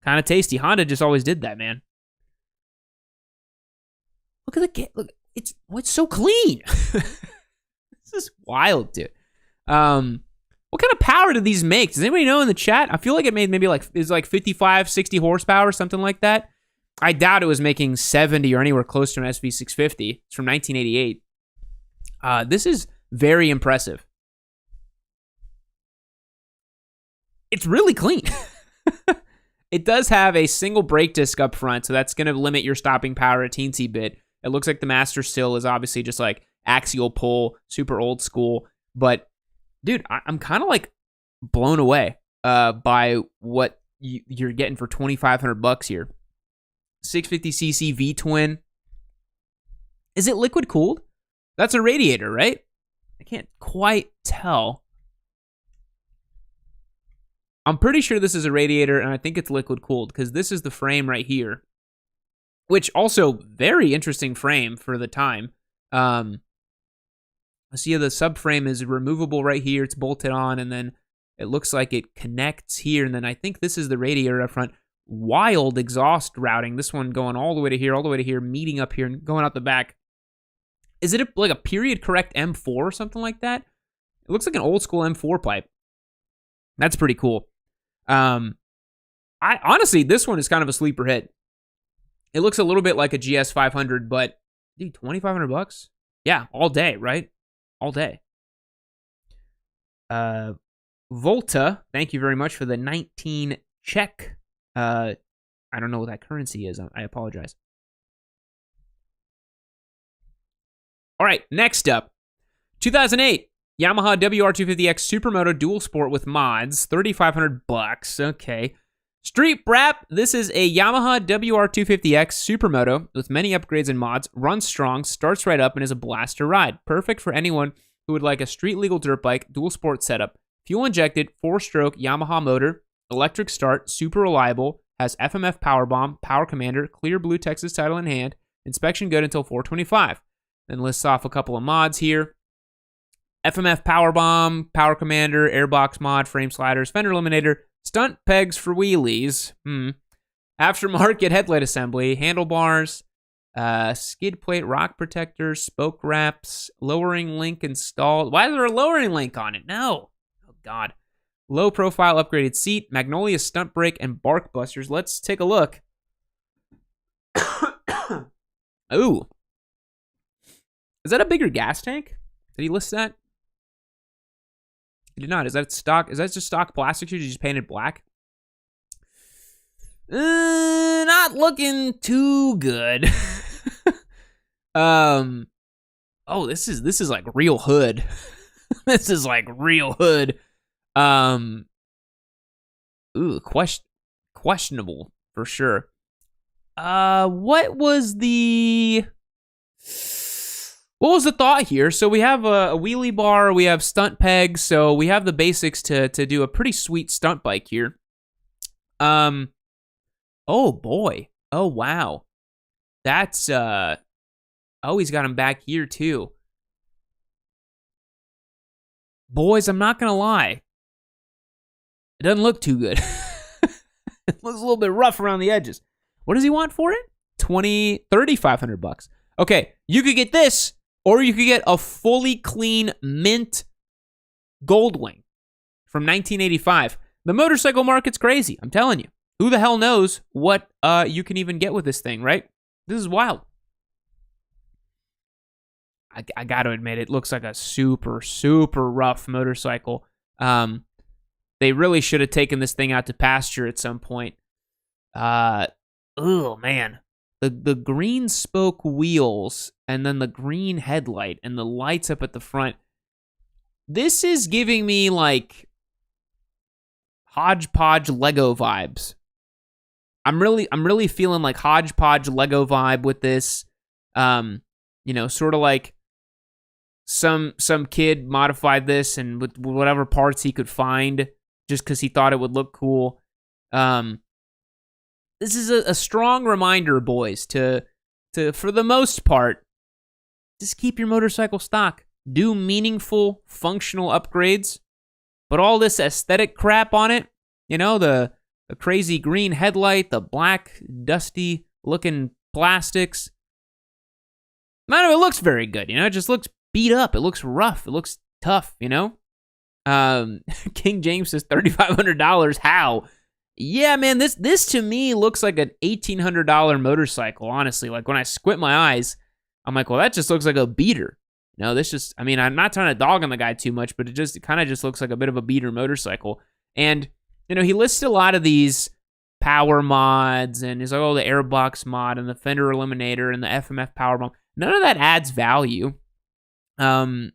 Kind of tasty. Honda just always did that, man. Look at the look. It's so clean. This is wild, dude. What kind of power do these make? Does anybody know in the chat? I feel like it made maybe it's like 55, 60 horsepower, something like that. I doubt it was making 70 or anywhere close to an SV650. It's from 1988. This is very impressive. It's really clean. It does have a single brake disc up front, so that's going to limit your stopping power a teensy bit. It looks like the Master Sill is obviously just like axial pull, super old school. But, dude, I'm kind of like blown away by what you're getting for $2,500 here. 650cc V-twin. Is it liquid cooled? That's a radiator, right? I can't quite tell. I'm pretty sure this is a radiator, and I think it's liquid cooled because this is the frame right here, which also very interesting frame for the time. See how the subframe is removable right here. It's bolted on, and then it looks like it connects here, and then I think this is the radiator up front. Wild exhaust routing. This one going all the way to here, meeting up here, and going out the back. Is it like a period correct M4 or something like that? It looks like an old school M4 pipe. That's pretty cool. I honestly, this one is kind of a sleeper hit. It looks a little bit like a GS500, but dude, $2,500? Yeah, all day, right? All day. Volta, thank you very much for the 19 check. I don't know what that currency is. I apologize. All right, next up, 2008. Yamaha WR250X Supermoto Dual Sport with mods, $3,500. Okay. Street Brap, this is a Yamaha WR250X Supermoto with many upgrades and mods, runs strong, starts right up, and is a blast to ride. Perfect for anyone who would like a street-legal dirt bike, dual sport setup, fuel-injected, 4-stroke Yamaha motor, electric start, super reliable, has FMF Powerbomb, Power Commander, clear blue Texas title in hand, inspection good until 425. Then lists off a couple of mods here. FMF Powerbomb, Power Commander, Airbox mod, frame sliders, fender eliminator, stunt pegs for wheelies, aftermarket headlight assembly, handlebars, skid plate rock protectors, spoke wraps, lowering link installed. Why is there a lowering link on it? No. Oh, God. Low profile upgraded seat, Magnolia stunt brake, and bark busters. Let's take a look. Ooh. Is that a bigger gas tank? Did he list that? He did not. Is that stock? Is that just stock plastic? Or did you just paint it black? Not looking too good. Oh, this is like real hood. This is like real hood. Ooh, questionable for sure. What was the thought here? So we have a wheelie bar, we have stunt pegs, so we have the basics to do a pretty sweet stunt bike here. Oh boy. Oh wow. That's he's got him back here too. Boys, I'm not gonna lie. It doesn't look too good. It looks a little bit rough around the edges. What does he want for it? $3,500. Okay, you could get this, or you could get a fully clean mint Goldwing from 1985. The motorcycle market's crazy. I'm telling you. Who the hell knows what you can even get with this thing, right? This is wild. I got to admit, it looks like a super, super rough motorcycle. They really should have taken this thing out to pasture at some point. Oh, man. The green spoke wheels and then the green headlight and the lights up at the front. This is giving me, like, hodgepodge Lego vibes. I'm really feeling like hodgepodge Lego vibe with this. Sort of like some kid modified this and with whatever parts he could find just because he thought it would look cool. This is a strong reminder, boys, to for the most part, just keep your motorcycle stock. Do meaningful, functional upgrades. But all this aesthetic crap on it, the crazy green headlight, the black, dusty-looking plastics, none of it looks very good, It just looks beat up. It looks rough. It looks tough, King James says $3,500. How? Yeah, man, this to me looks like an $1,800 motorcycle, honestly. Like, when I squint my eyes, I'm like, well, that just looks like a beater. I'm not trying to dog on the guy too much, but it kind of just looks like a bit of a beater motorcycle. And, he listed a lot of these power mods, and he's like, the airbox mod, and the fender eliminator, and the FMF power bomb. None of that adds value. What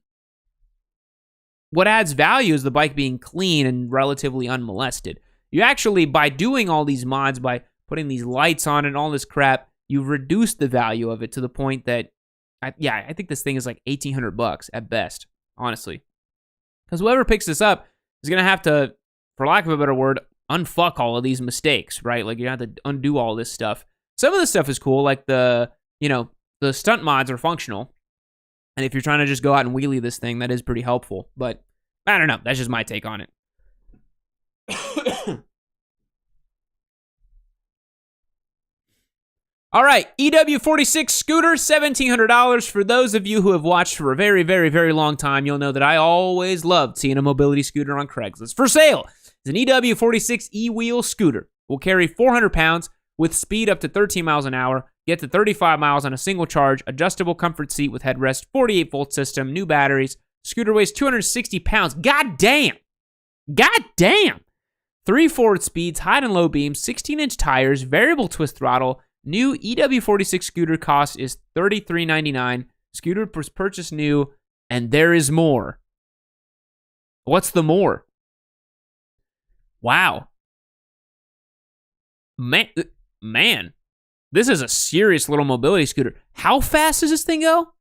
adds value is the bike being clean and relatively unmolested. You actually, by doing all these mods, by putting these lights on and all this crap, you reduce the value of it to the point that, I think this thing is like $1,800 at best, honestly. Because whoever picks this up is going to have to, for lack of a better word, unfuck all of these mistakes, right? Like, you have to undo all this stuff. Some of the stuff is cool, like the stunt mods are functional. And if you're trying to just go out and wheelie this thing, that is pretty helpful. But I don't know. That's just my take on it. All right, EW46 scooter, $1,700. For those of you who have watched for a very, very, very long time, you'll know that I always loved seeing a mobility scooter on Craigslist. For sale is an EW46 e-wheel scooter. Will carry 400 pounds with speed up to 13 miles an hour, get to 35 miles on a single charge, adjustable comfort seat with headrest, 48-volt system, new batteries. Scooter weighs 260 pounds. God damn! 3 forward speeds, high and low beams, 16-inch tires, variable twist throttle. New EW46 scooter cost is $33.99. Scooter was purchased new, and there is more. What's the more? Wow. Man, this is a serious little mobility scooter. How fast does this thing go?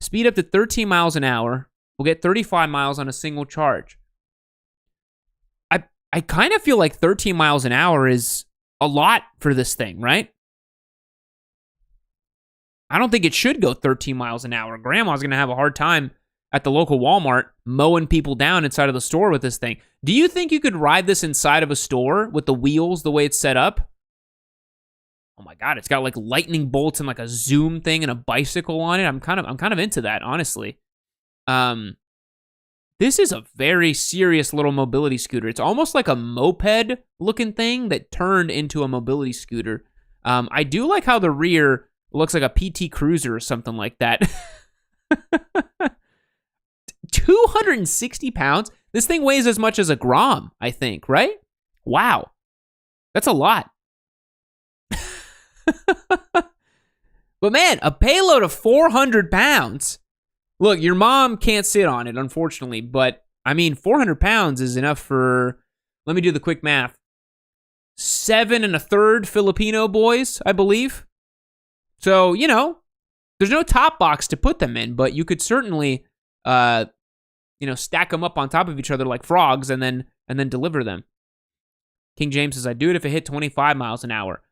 Speed up to 13 miles an hour. We'll get 35 miles on a single charge. I kind of feel like 13 miles an hour is a lot for this thing, right? I don't think it should go 13 miles an hour. Grandma's going to have a hard time at the local Walmart mowing people down inside of the store with this thing. Do you think you could ride this inside of a store with the wheels the way it's set up? Oh my God, it's got like lightning bolts and like a zoom thing and a bicycle on it. I'm kind of into that, honestly. This is a very serious little mobility scooter. It's almost like a moped looking thing that turned into a mobility scooter. I do like how the rear looks like a PT Cruiser or something like that. 260 pounds? This thing weighs as much as a Grom, I think, right? Wow. That's a lot. But man, a payload of 400 pounds. Look, your mom can't sit on it, unfortunately, but I mean, 400 pounds is enough for, let me do the quick math, 7 1/3 Filipino boys, I believe. So, there's no top box to put them in, but you could certainly, stack them up on top of each other like frogs and then deliver them. King James says, I'd do it if it hit 25 miles an hour.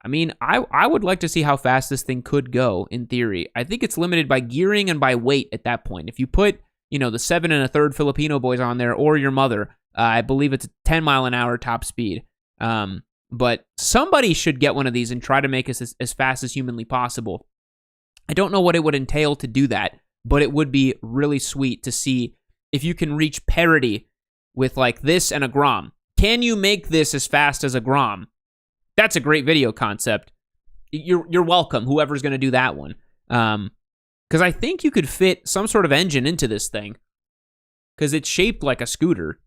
I mean, I would like to see how fast this thing could go, in theory. I think it's limited by gearing and by weight at that point. If you put, the 7 1/3 Filipino boys on there, or your mother, I believe it's a 10 mile an hour top speed. But somebody should get one of these and try to make us as fast as humanly possible. I don't know what it would entail to do that, but it would be really sweet to see if you can reach parity with like this and a Grom. Can you make this as fast as a Grom? That's a great video concept. You're welcome, whoever's going to do that one. Because I think you could fit some sort of engine into this thing. Because it's shaped like a scooter.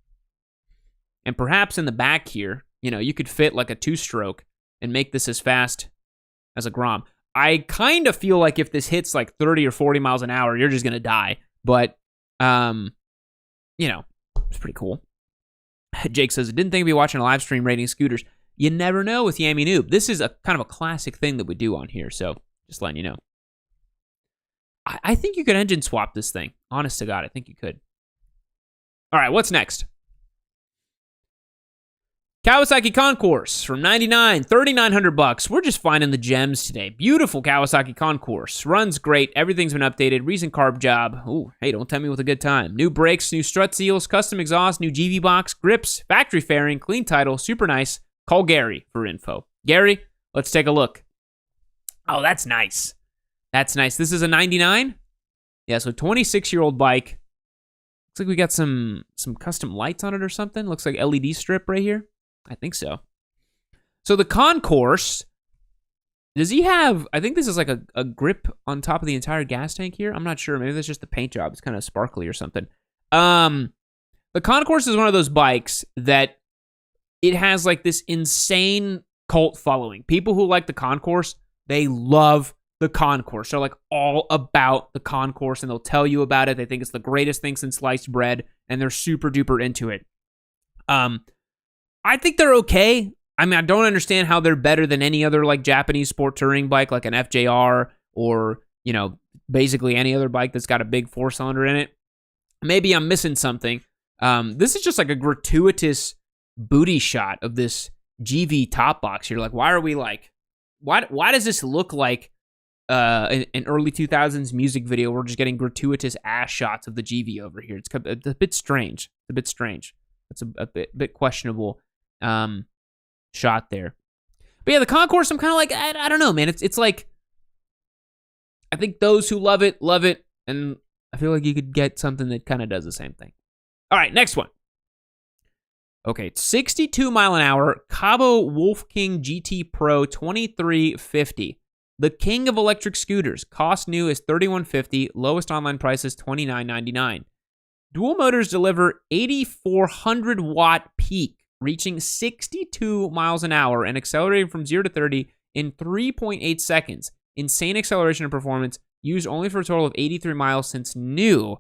And perhaps in the back here, you could fit like a 2-stroke and make this as fast as a Grom. I kind of feel like if this hits like 30 or 40 miles an hour, you're just going to die. But, it's pretty cool. Jake says, I didn't think I'd be watching a live stream rating scooters. You never know with Yammie Noob. This is a kind of a classic thing that we do on here, so just letting you know. I think you could engine swap this thing. Honest to God, I think you could. All right, what's next? Kawasaki Concourse from $99, $3,900. We're just finding the gems today. Beautiful Kawasaki Concourse. Runs great. Everything's been updated. Recent carb job. Ooh, hey, don't tempt me with a good time. New brakes, new strut seals, custom exhaust, new GV box, grips, factory fairing, clean title, super nice. Call Gary for info. Gary, let's take a look. Oh, that's nice. That's nice. This is a 99? Yeah, so 26-year-old bike. Looks like we got some custom lights on it or something. Looks like LED strip right here. I think so. So the Concourse, does he have, I think this is like a grip on top of the entire gas tank here. I'm not sure. Maybe that's just the paint job. It's kind of sparkly or something. The Concourse is one of those bikes that it has like this insane cult following. People who like the Concourse, they love the Concourse. They're like all about the Concourse and they'll tell you about it. They think it's the greatest thing since sliced bread and they're super duper into it. I think they're okay. I mean, I don't understand how they're better than any other like Japanese sport touring bike, like an FJR or, basically any other bike that's got a big 4-cylinder in it. Maybe I'm missing something. This is just like a gratuitous booty shot of this GV top box here. Like, why are we like, why does this look like an early 2000s music video? We're just getting gratuitous ass shots of the GV over here. It's a bit strange. It's a bit questionable shot there. But yeah, the Concourse, I'm kind of like, I don't know, man. It's like, I think those who love it, and I feel like you could get something that kind of does the same thing. All right, next one. Okay, 62 mile an hour Cabo Wolf King GT Pro 2350. The king of electric scooters. Cost new is $3,150. Lowest online price is $29.99. Dual motors deliver 8,400 watt peak, reaching 62 miles an hour and accelerating from 0 to 30 in 3.8 seconds. Insane acceleration and performance, used only for a total of 83 miles since new.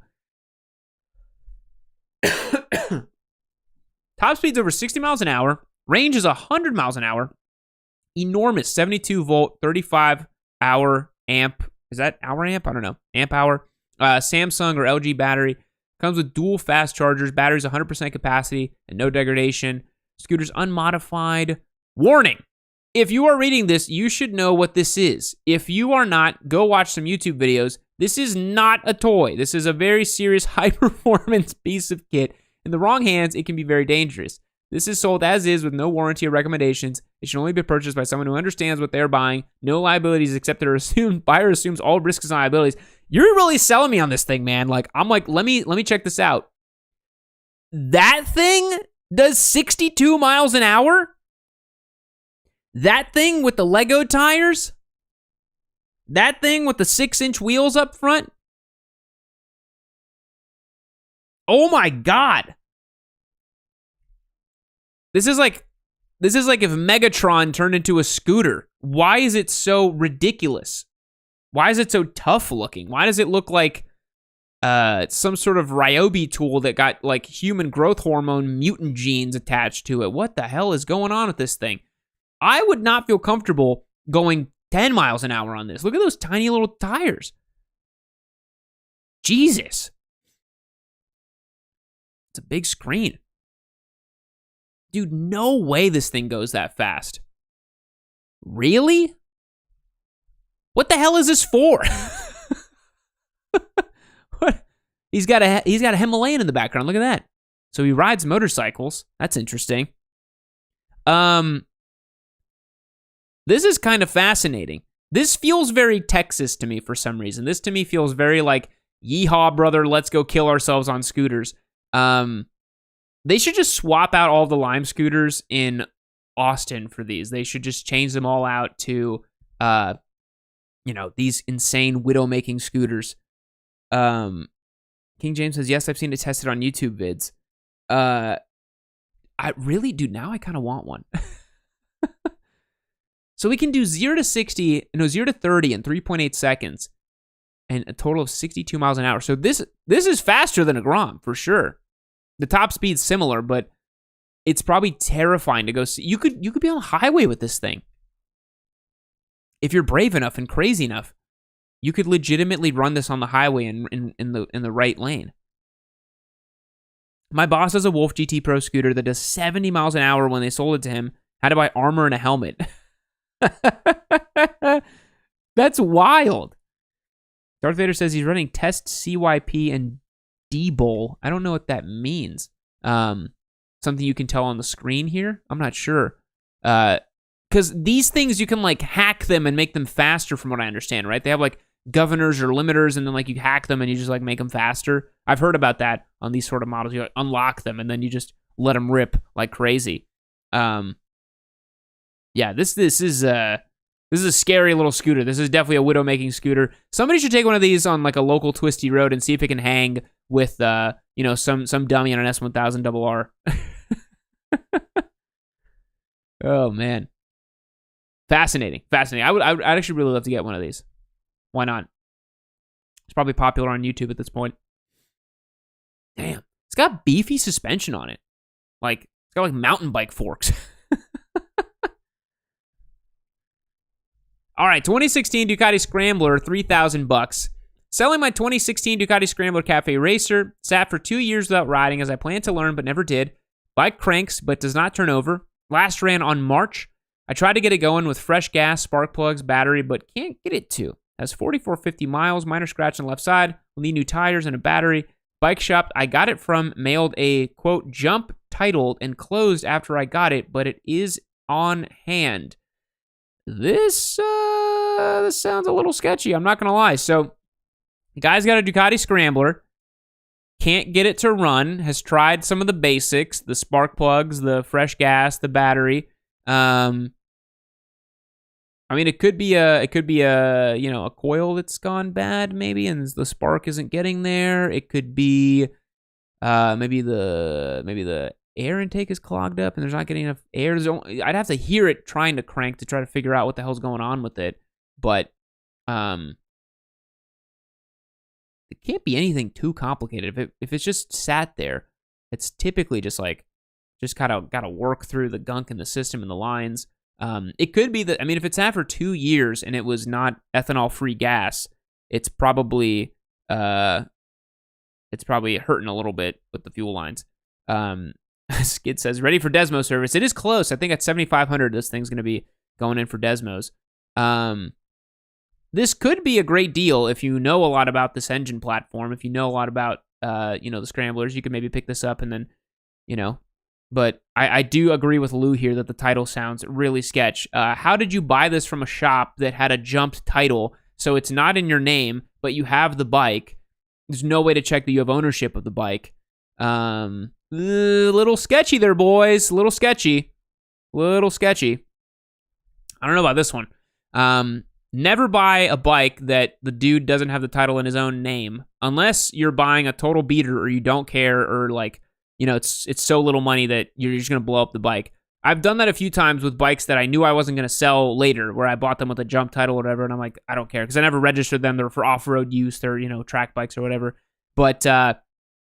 Top speed's over 60 miles an hour. Range is 100 miles an hour. Enormous 72 volt, 35 hour amp. Is that hour amp? I don't know. Amp hour. Samsung or LG battery. Comes with dual fast chargers. Batteries 100% capacity and no degradation. Scooter's unmodified. Warning. If you are reading this, you should know what this is. If you are not, go watch some YouTube videos. This is not a toy. This is a very serious high-performance piece of kit. In the wrong hands, it can be very dangerous. This is sold as is with no warranty or recommendations. It should only be purchased by someone who understands what they're buying. No liabilities except that assumed buyer assumes all risks and liabilities. You're really selling me on this thing, man. Like, I'm like, let me check this out. That thing does 62 miles an hour? That thing with the Lego tires? That thing with the 6-inch wheels up front? Oh my God. This is like if Megatron turned into a scooter. Why is it so ridiculous? Why is it so tough looking? Why does it look like some sort of Ryobi tool that got like human growth hormone mutant genes attached to it? What the hell is going on with this thing? I would not feel comfortable going 10 miles an hour on this. Look at those tiny little tires. Jesus. It's a big screen. Dude, no way this thing goes that fast. Really? What the hell is this for? What? He's got a Himalayan in the background. Look at that. So he rides motorcycles. That's interesting. This is kind of fascinating. This feels very Texas to me for some reason. This to me feels very like Yeehaw, brother. Let's go kill ourselves on scooters. They should just swap out all the Lime scooters in Austin for these. They should just change them all out to, these insane widow-making scooters. King James says, yes, I've seen it tested on YouTube vids. I really do. Now I kind of want one. So we can do 0 to 30 in 3.8 seconds and a total of 62 miles an hour. So this is faster than a Grom for sure. The top speed's similar, but it's probably terrifying to go see. You could be on the highway with this thing. If you're brave enough and crazy enough, you could legitimately run this on the highway in the right lane. My boss has a Wolf GT Pro scooter that does 70 miles an hour when they sold it to him. Had to buy armor and a helmet. That's wild. Darth Vader says he's running test CYP and D-Bowl. I don't know what that means. Something you can tell on the screen here? I'm not sure. Because these things, you can, like, hack them and make them faster from what I understand, right? They have, like, governors or limiters, and then, like, you hack them and you just, like, make them faster. I've heard about that on these sort of models. You, like, unlock them, and then you just let them rip like crazy. Yeah, this is a scary little scooter. This is definitely a widow-making scooter. Somebody should take one of these on, like, a local twisty road and see if it can hang with, some dummy on an S1000 RR. Oh, man. Fascinating. I'd actually really love to get one of these. Why not? It's probably popular on YouTube at this point. Damn. It's got beefy suspension on it. Like, it's got, like, mountain bike forks. All right, 2016 Ducati Scrambler, $3,000. Selling my 2016 Ducati Scrambler Cafe Racer. Sat for 2 years without riding as I planned to learn but never did. Bike cranks but does not turn over. Last ran on March. I tried to get it going with fresh gas, spark plugs, battery, but can't get it to. Has 4,450 miles, minor scratch on the left side. Will need new tires and a battery. Bike shop I got it from mailed a, quote, jump titled and closed after I got it, but it is on hand. This sounds a little sketchy, I'm not going to lie. So, the guy's got a Ducati Scrambler, can't get it to run, has tried some of the basics, the spark plugs, the fresh gas, the battery. I mean, it could be a coil that's gone bad, maybe, and the spark isn't getting there. It could be, maybe the air intake is clogged up and there's not getting enough air. I'd have to hear it trying to crank to try to figure out what the hell's going on with it. But it can't be anything too complicated. If it's just sat there, it's typically just kind of got to work through the gunk in the system and the lines. It could be that, I mean, if it's sat for 2 years and it was not ethanol-free gas, it's probably hurting a little bit with the fuel lines. Skid says, ready for Desmo service. It is close. I think at 7,500, this thing's going to be going in for Desmos. This could be a great deal if you know a lot about this engine platform. If you know a lot about, the scramblers, you could maybe pick this up and then, But I do agree with Lou here that the title sounds really sketch. How did you buy this from a shop that had a jumped title? So it's not in your name, but you have the bike. There's no way to check that you have ownership of the bike. Little sketchy there, boys. Little sketchy. I don't know about this one. Never buy a bike that the dude doesn't have the title in his own name, unless you're buying a total beater or you don't care, or it's so little money that you're just going to blow up the bike. I've done that a few times with bikes that I knew I wasn't going to sell later, where I bought them with a jump title or whatever, and I'm like, I don't care, because I never registered them. They're for off-road use. They're, track bikes or whatever. But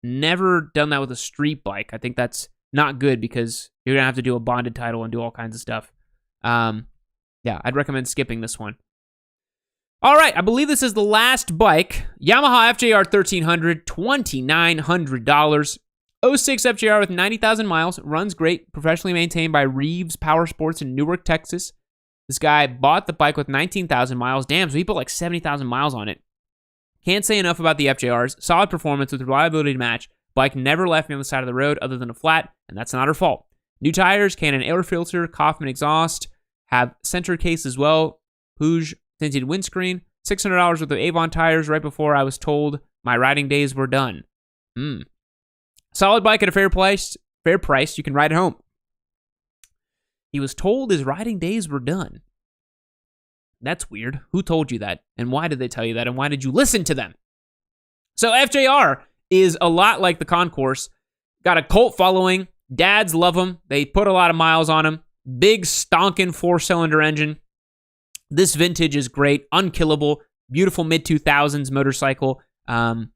never done that with a street bike. I think that's not good, because you're going to have to do a bonded title and do all kinds of stuff. Yeah, I'd recommend skipping this one. All right, I believe this is the last bike. Yamaha FJR 1300, $2,900. 06 FJR with 90,000 miles. Runs great. Professionally maintained by Reeves Power Sports in Newark, Texas. This guy bought the bike with 19,000 miles. Damn, so he put like 70,000 miles on it. Can't say enough about the FJRs. Solid performance with reliability to match. Bike never left me on the side of the road other than a flat, and that's not her fault. New tires, Canon air filter, Kaufman exhaust. Have center case as well. Puig tinted windscreen. $600 worth of Avon tires right before I was told My riding days were done. Solid bike at a fair price. You can ride it home. He was told his riding days were done. That's weird. Who told you that? And why did they tell you that? And why did you listen to them? So FJR is a lot like the Concourse. Got a cult following. Dads love them. They put a lot of miles on them. Big stonking 4-cylinder engine. This vintage is great. Unkillable. Beautiful mid-2000s motorcycle. Can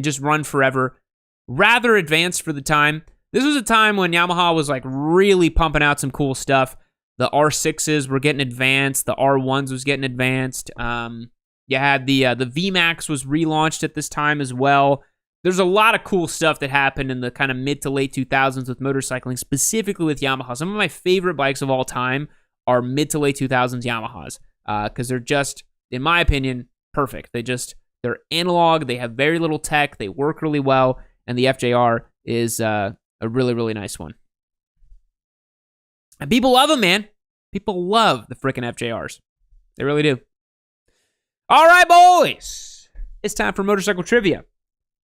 just run forever. Rather advanced for the time. This was a time when Yamaha was like really pumping out some cool stuff. The R6s were getting advanced. The R1s was getting advanced. You had the VMAX was relaunched at this time as well. There's a lot of cool stuff that happened in the kind of mid to late 2000s with motorcycling, specifically with Yamaha. Some of my favorite bikes of all time are mid to late 2000s Yamahas because they're just, in my opinion, perfect. They're analog. They have very little tech. They work really well, and the FJR is a really, really nice one. And people love them, man. People love the frickin' FJRs. They really do. All right, boys. It's time for motorcycle trivia.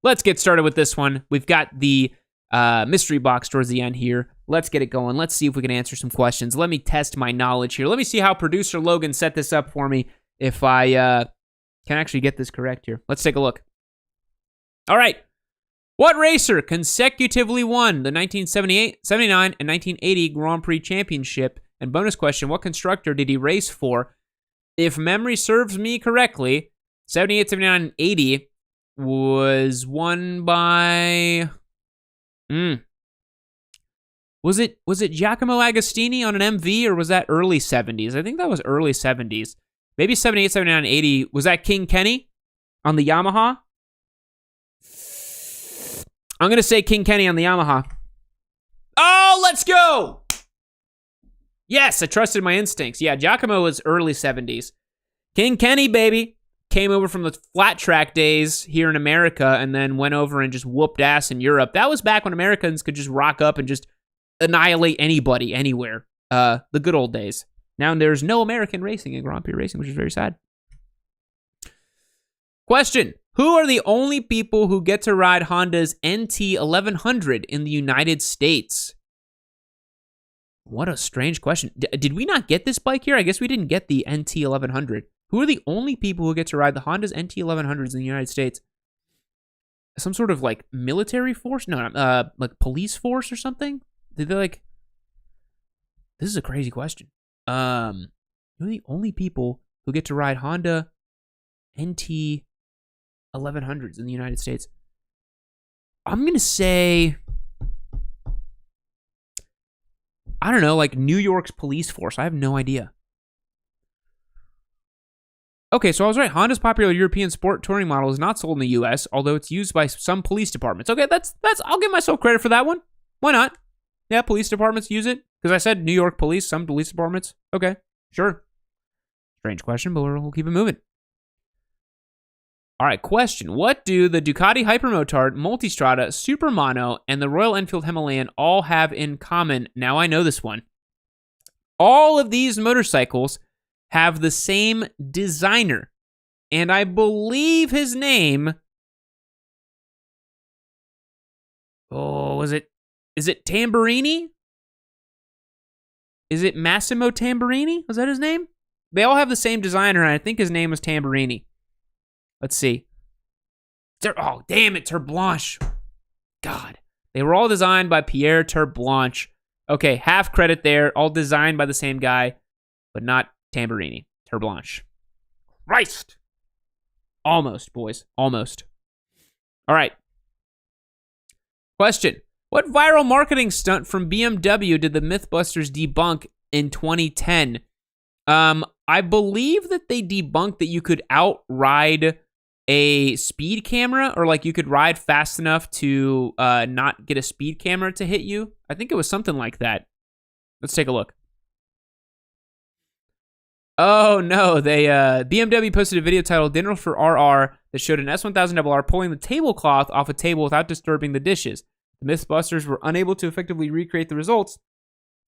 Let's get started with this one. We've got the mystery box towards the end here. Let's get it going. Let's see if we can answer some questions. Let me test my knowledge here. Let me see how producer Logan set this up for me if I can actually get this correct here. Let's take a look. All right. What racer consecutively won the 1978, 79, and 1980 Grand Prix Championship? And bonus question, what constructor did he race for? If memory serves me correctly, 78, 79, and 80 was won by... Was it Giacomo Agostini on an MV, or was that early 70s? I think that was early 70s. Maybe 78, 79, and 80. Was that King Kenny on the Yamaha? I'm going to say King Kenny on the Yamaha. Oh, let's go! Yes, I trusted my instincts. Yeah, Giacomo was early 70s. King Kenny, baby. Came over from the flat track days here in America and then went over and just whooped ass in Europe. That was back when Americans could just rock up and just annihilate anybody, anywhere. The good old days. Now there's no American racing in Grand Prix racing, which is very sad. Question. Who are the only people who get to ride Honda's NT 1100 in the United States? What a strange question. Did we not get this bike here? I guess we didn't get the NT 1100. Who are the only people who get to ride the Honda's NT 1100s in the United States? Some sort of like military force? No, like police force or something? Did they like... This is a crazy question. Who are the only people who get to ride Honda NT 1100s in the United States? I'm going to say... I don't know, like New York's police force. I have no idea. Okay, so I was right. Honda's popular European sport touring model is not sold in the U.S., although it's used by some police departments. Okay, that's. I'll give myself credit for that one. Why not? Yeah, police departments use it. Because I said New York police, some police departments. Okay, sure. Strange question, but we'll keep it moving. All right, question. What do the Ducati Hypermotard, Multistrada, Super Mono, and the Royal Enfield Himalayan all have in common? Now I know this one. All of these motorcycles have the same designer. And I believe his name... Oh, is it Tamburini? Is it Massimo Tamburini? Was that his name? They all have the same designer, and I think his name was Tamburini. Let's see. Oh, damn it, Terblanche. God. They were all designed by Pierre Terblanche. Okay, half credit there. All designed by the same guy, but not Tamburini. Terblanche. Christ. Almost, boys. Almost. All right. Question. What viral marketing stunt from BMW did the Mythbusters debunk in 2010? I believe that they debunked that you could outride a speed camera, or like you could ride fast enough to not get a speed camera to hit you. I think it was something like that. Let's take a look. Oh no, they BMW posted a video titled "Dinner for RR" that showed an S1000RR pulling the tablecloth off a table without disturbing the dishes. The Mythbusters were unable to effectively recreate the results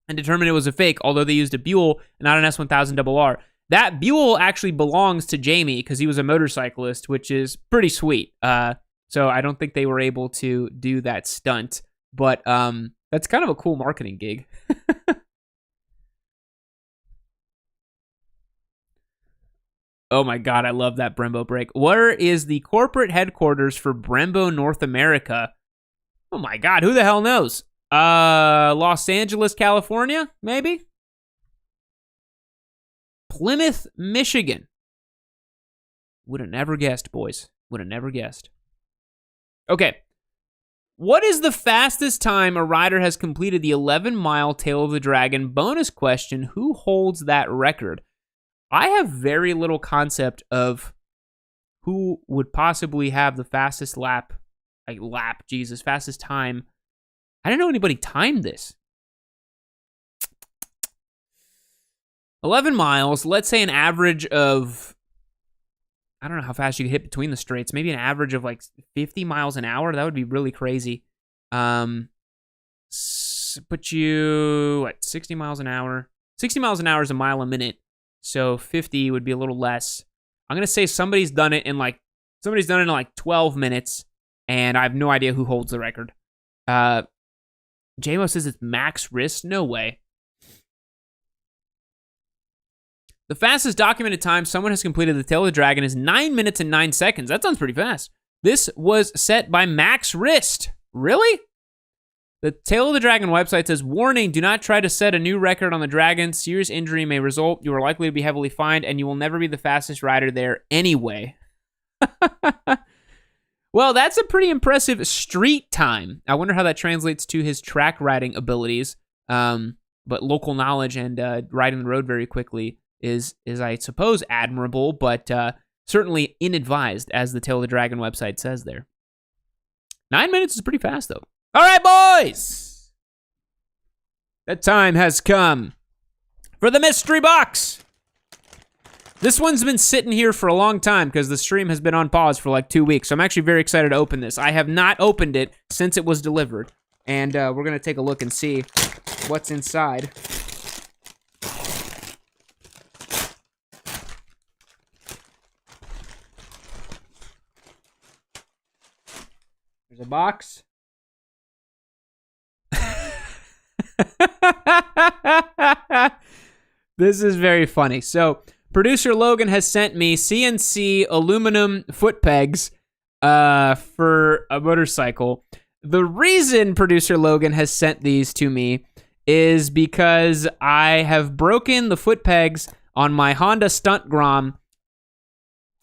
and determine it was a fake, although they used a Buell and not an S1000RR. That Buell actually belongs to Yammie because he was a motorcyclist, which is pretty sweet. So I don't think they were able to do that stunt, but that's kind of a cool marketing gig. Oh my God, I love that Brembo break. Where is the corporate headquarters for Brembo North America? Oh my God, who the hell knows? Los Angeles, California, maybe? Plymouth, Michigan. Would have never guessed, boys. Would have never guessed. Okay. What is the fastest time a rider has completed the 11-mile Tail of the Dragon? Bonus question, who holds that record? I have very little concept of who would possibly have the fastest fastest time. I didn't know anybody timed this. 11 miles, let's say an average of, I don't know how fast you could hit between the straights, maybe an average of like 50 miles an hour. That would be really crazy. Put you at 60 miles an hour. 60 miles an hour is a mile a minute. So 50 would be a little less. I'm going to say somebody's done it in like 12 minutes, and I have no idea who holds the record. JMO says it's Max Wrist. No way. The fastest documented time someone has completed the Tail of the Dragon is 9 minutes and 9 seconds. That sounds pretty fast. This was set by Max Wrist. Really? The Tail of the Dragon website says, warning, do not try to set a new record on the Dragon. Serious injury may result. You are likely to be heavily fined, and you will never be the fastest rider there anyway. Well, that's a pretty impressive street time. I wonder how that translates to his track riding abilities. But local knowledge and riding the road very quickly is I suppose, admirable, but certainly inadvised, as the Tail of the Dragon website says there. 9 minutes is pretty fast, though. All right, boys. The time has come for the mystery box. This one's been sitting here for a long time because the stream has been on pause for like 2 weeks. So I'm actually very excited to open this. I have not opened it since it was delivered. And we're going to take a look and see what's inside. There's a box. This is very funny. So, producer Logan has sent me CNC aluminum foot pegs for a motorcycle. The reason producer Logan has sent these to me is because I have broken the foot pegs on my Honda Stunt Grom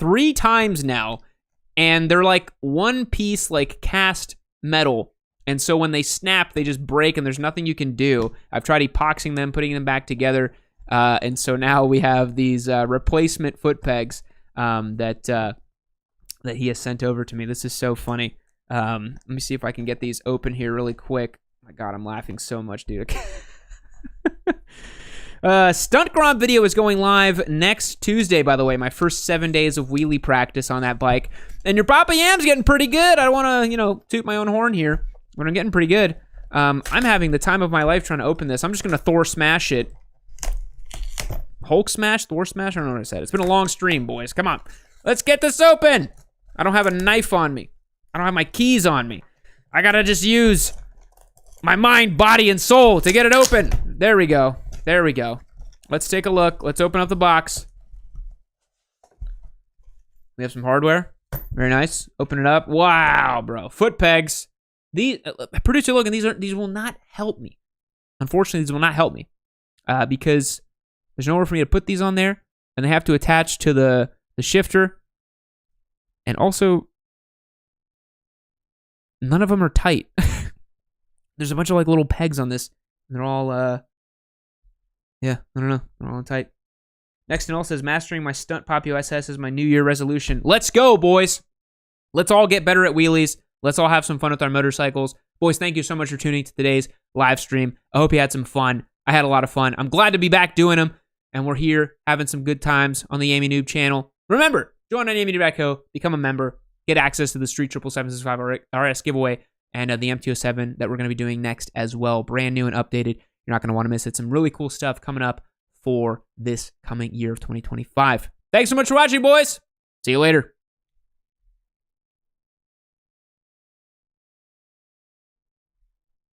3 times now, and they're like one piece, like cast metal. And so when they snap, they just break, and there's nothing you can do. I've tried epoxying them, putting them back together, and so now we have these replacement foot pegs that he has sent over to me. This is so funny. Let me see if I can get these open here really quick. Oh my God, I'm laughing so much, dude. Stunt Grom video is going live next Tuesday, by the way. My first 7 days of wheelie practice on that bike. And your Papa Yam's getting pretty good. I don't want to, toot my own horn here, but I'm getting pretty good. I'm having the time of my life trying to open this. I'm just going to Thor smash it. Hulk smash? Thor smash? I don't know what I said. It's been a long stream, boys. Come on. Let's get this open. I don't have a knife on me. I don't have my keys on me. I got to just use my mind, body, and soul to get it open. There we go. There we go. Let's take a look. Let's open up the box. We have some hardware. Very nice. Open it up. Wow, bro. Foot pegs. These, producer Logan, these will not help me. Unfortunately, these will not help me because there's nowhere for me to put these on there, and they have to attach to the shifter. And also, none of them are tight. There's a bunch of like little pegs on this. And they're all, yeah, I don't know. They're all tight. Next and all says, mastering my stunt Pop USS is my New Year resolution. Let's go, boys. Let's all get better at wheelies. Let's all have some fun with our motorcycles. Boys, thank you so much for tuning to today's live stream. I hope you had some fun. I had a lot of fun. I'm glad to be back doing them. And we're here having some good times on the Yammie Noob channel. Remember, join on YammieNoob.co, become a member, get access to the Street 77765 RS giveaway, and the MT-07 that we're going to be doing next as well. Brand new and updated. You're not going to want to miss it. Some really cool stuff coming up for this coming year of 2025. Thanks so much for watching, boys. See you later.